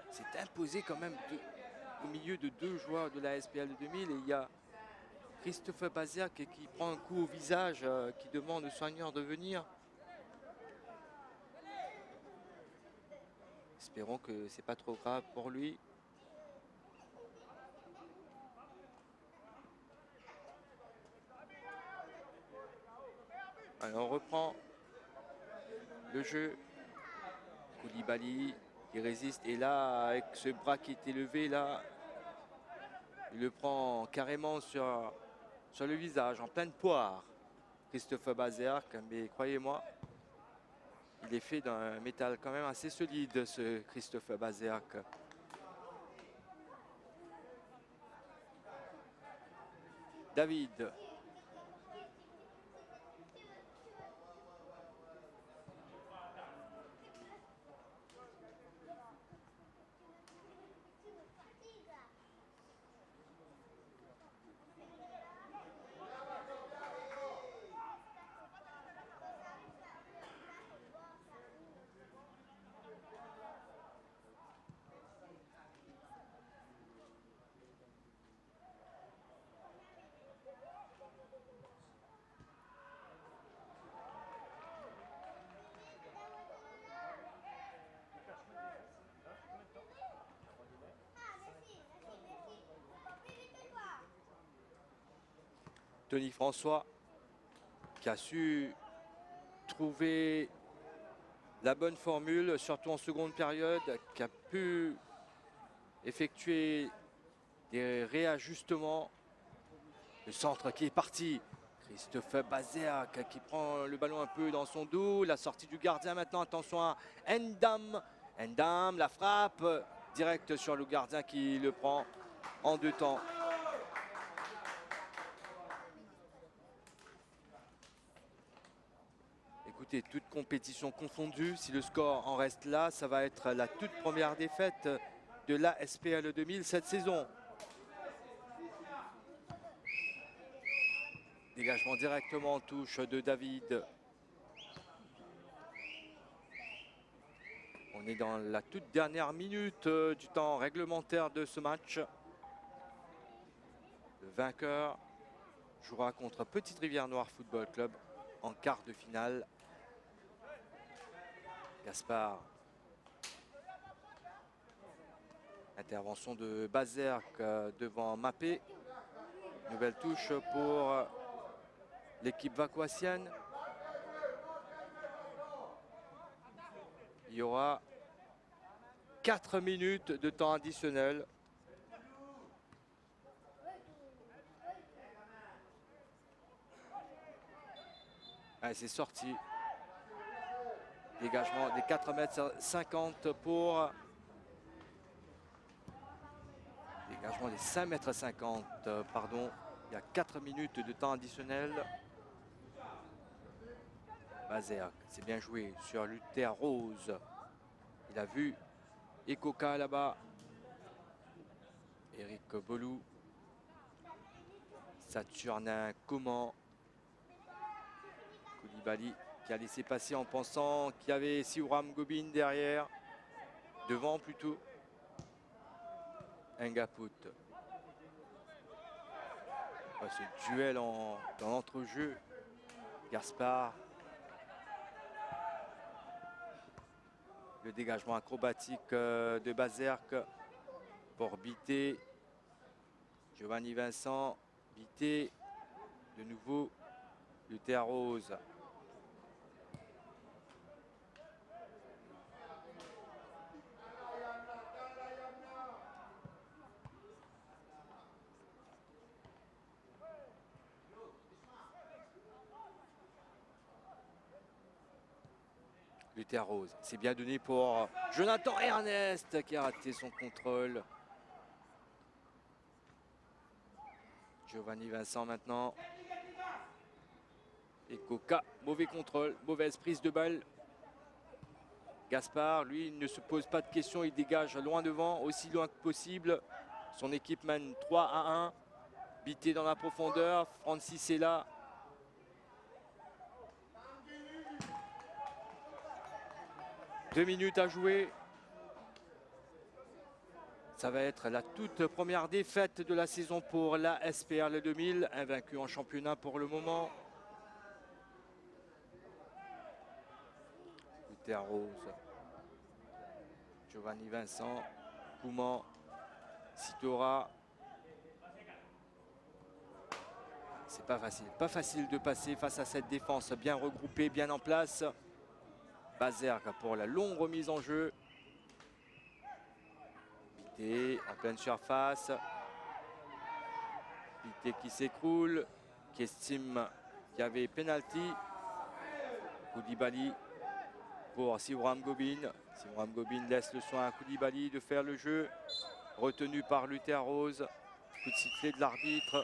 qui s'est imposé quand même au milieu de deux joueurs de la SPL 2000. Et il y a Christophe Baziak qui prend un coup au visage, qui demande au soigneur de venir. Espérons que c'est pas trop grave pour lui. Alors on reprend le jeu. Koulibaly qui résiste. Et là, avec ce bras qui est élevé, là, il le prend carrément sur le visage, en pleine poire. Christophe Baziak, mais croyez-moi, il est fait d'un métal quand même assez solide, ce Christophe Baziak. David. Tony François qui a su trouver la bonne formule, surtout en seconde période, qui a pu effectuer des réajustements. Le centre qui est parti. Christophe Baziak qui prend le ballon un peu dans son dos. La sortie du gardien maintenant. Attention à Ndam. Ndam, la frappe directe sur le gardien qui le prend en deux temps. Écoutez, toute compétition confondue, si le score en reste là, ça va être la toute première défaite de la SPL 2000 cette saison. Dégagement directement en touche de David. On est dans la toute dernière minute du temps réglementaire de ce match. Le vainqueur jouera contre Petite Rivière Noire Football Club en quart de finale. Gaspard. Intervention de Baziak devant Mappé. Nouvelle touche pour l'équipe vacoisienne. Il y aura 4 minutes de temps additionnel. Allez, c'est sorti. Dégagement des 4,50 m pour... Dégagement des 5,50 m, pardon. Il y a 4 minutes de temps additionnel. Baziak, c'est bien joué sur Luther Rose. Il a vu Ikoka là-bas. Eric Bolou. Saturnin Comment. Koulibaly qui a laissé passer en pensant qu'il y avait Siwram Gobin derrière, devant plutôt. Ngaput. Ce duel dans l'entrejeu. Gaspard. Le dégagement acrobatique de Bazerque pour Bité. Giovanni Vincent. Bité. De nouveau. Luther Rose. Luther Rose. C'est bien donné pour Jonathan Ernest qui a raté son contrôle. Giovanni Vincent maintenant. Et Coca, mauvais contrôle, mauvaise prise de balle. Gaspard, lui, il ne se pose pas de questions, il dégage loin devant, aussi loin que possible. Son équipe mène 3-1. Bité dans la profondeur, Francis est là. Deux minutes à jouer. Ça va être la toute première défaite de la saison pour la SPL 2000, invaincu en championnat pour le moment. Luther Rose, Giovanni Vincent, Kouman, Sitora. C'est pas facile de passer face à cette défense bien regroupée, bien en place. Bazerque pour la longue remise en jeu. Bité en pleine surface. Bité qui s'écroule, qui estime qu'il y avait pénalty. Koulibaly pour Siwram Gobin. Siwram Gobin laisse le soin à Koulibaly de faire le jeu. Retenu par Luther Rose. Coup de sifflet de l'arbitre.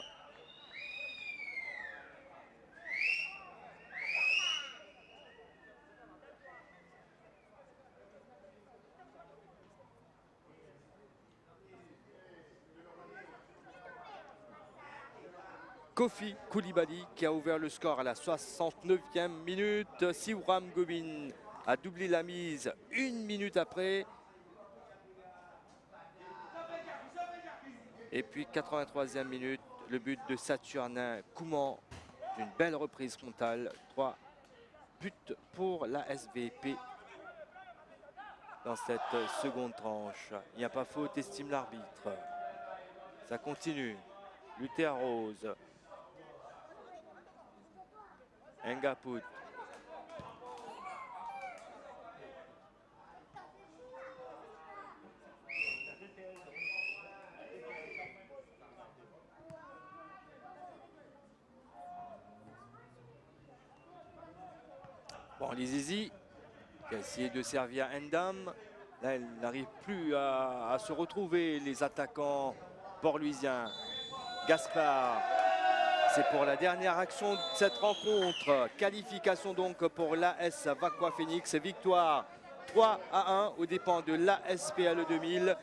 Kofi Koulibaly qui a ouvert le score à la 69e minute. Siwram Gobin a doublé la mise une minute après. Et puis 83e minute, le but de Saturnin Kouman. Une belle reprise frontale. 3 buts pour la SVP dans cette seconde tranche. Il n'y a pas faute, estime l'arbitre. Ça continue. Luther Rose. Ngaput. Bon, les Zizi qui a essayé de servir Endam. Là, elle n'arrive plus à se retrouver, les attaquants port-louisiens. Gaspard. C'est pour la dernière action de cette rencontre. Qualification donc pour l'AS Vaqua Phoenix. Victoire 3-1 aux dépens de l'ASPL 2000.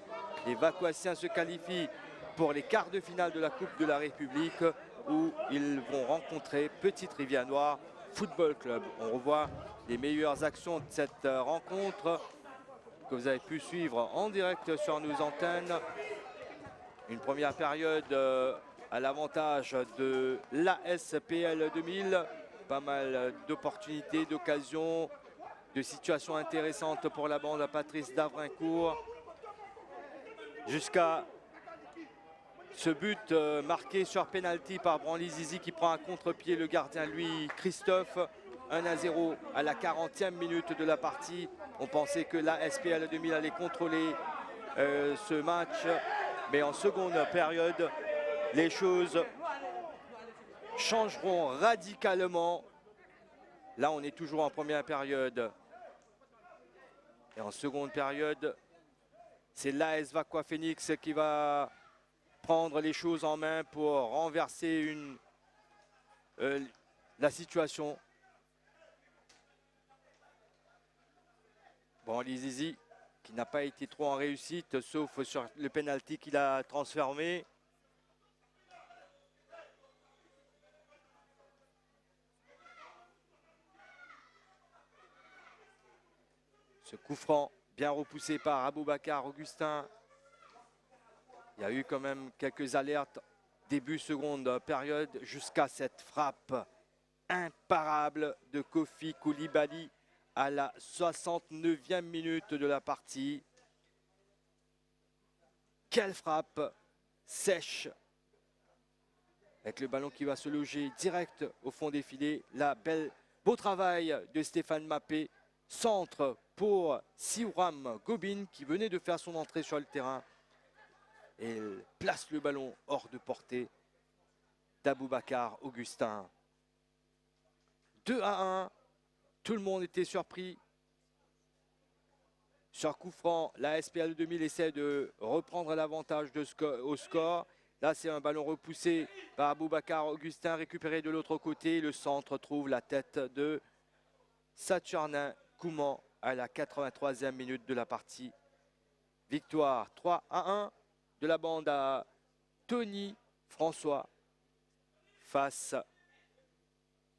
Les Vaquassiens se qualifient pour les quarts de finale de la Coupe de la République où ils vont rencontrer Petite Rivière Noire Football Club. On revoit les meilleures actions de cette rencontre que vous avez pu suivre en direct sur nos antennes. Une première période à l'avantage de l'ASPL 2000. Pas mal d'opportunités, d'occasions, de situations intéressantes pour la bande à Patrice Davrincourt. Jusqu'à ce but marqué sur penalty par Branly Zizi qui prend un contre-pied le gardien, lui, Christophe. 1-0 à la 40e minute de la partie. On pensait que l'ASPL 2000 allait contrôler ce match. Mais en seconde période, les choses changeront radicalement. Là, on est toujours en première période. Et en seconde période, c'est l'AS Vaqua Phoenix qui va prendre les choses en main pour renverser la situation. Bon, Zizi qui n'a pas été trop en réussite, sauf sur le penalty qu'il a transformé. Ce coup franc, bien repoussé par Aboubacar Augustin. Il y a eu quand même quelques alertes début seconde période jusqu'à cette frappe imparable de Kofi Koulibaly à la 69e minute de la partie. Quelle frappe sèche avec le ballon qui va se loger direct au fond des filets. Beau travail de Stéphane Mappé. Centre pour Siouram Gobin qui venait de faire son entrée sur le terrain. Et il place le ballon hors de portée d'Aboubacar Augustin. 2-1. Tout le monde était surpris. Sur coup franc, la SPL 2000 essaie de reprendre l'avantage au score. Là, c'est un ballon repoussé par Aboubacar Augustin, récupéré de l'autre côté. Le centre trouve la tête de Saturnin Kouman à la 83e minute de la partie. Victoire 3-1 de la bande à Tony François face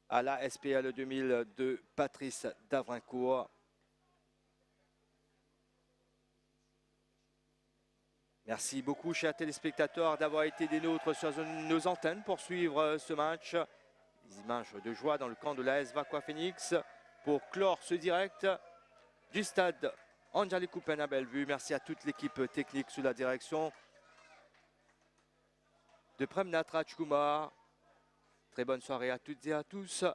à la SPL 2000 de Patrice Davrincourt. Merci beaucoup, chers téléspectateurs, d'avoir été des nôtres sur nos antennes pour suivre ce match. Des images de joie dans le camp de l'AS Vakwa Phoenix pour clore ce direct du stade Angélique Coupen à Bellevue. Merci à toute l'équipe technique sous la direction de Premnat Rajkumar. Très bonne soirée à toutes et à tous.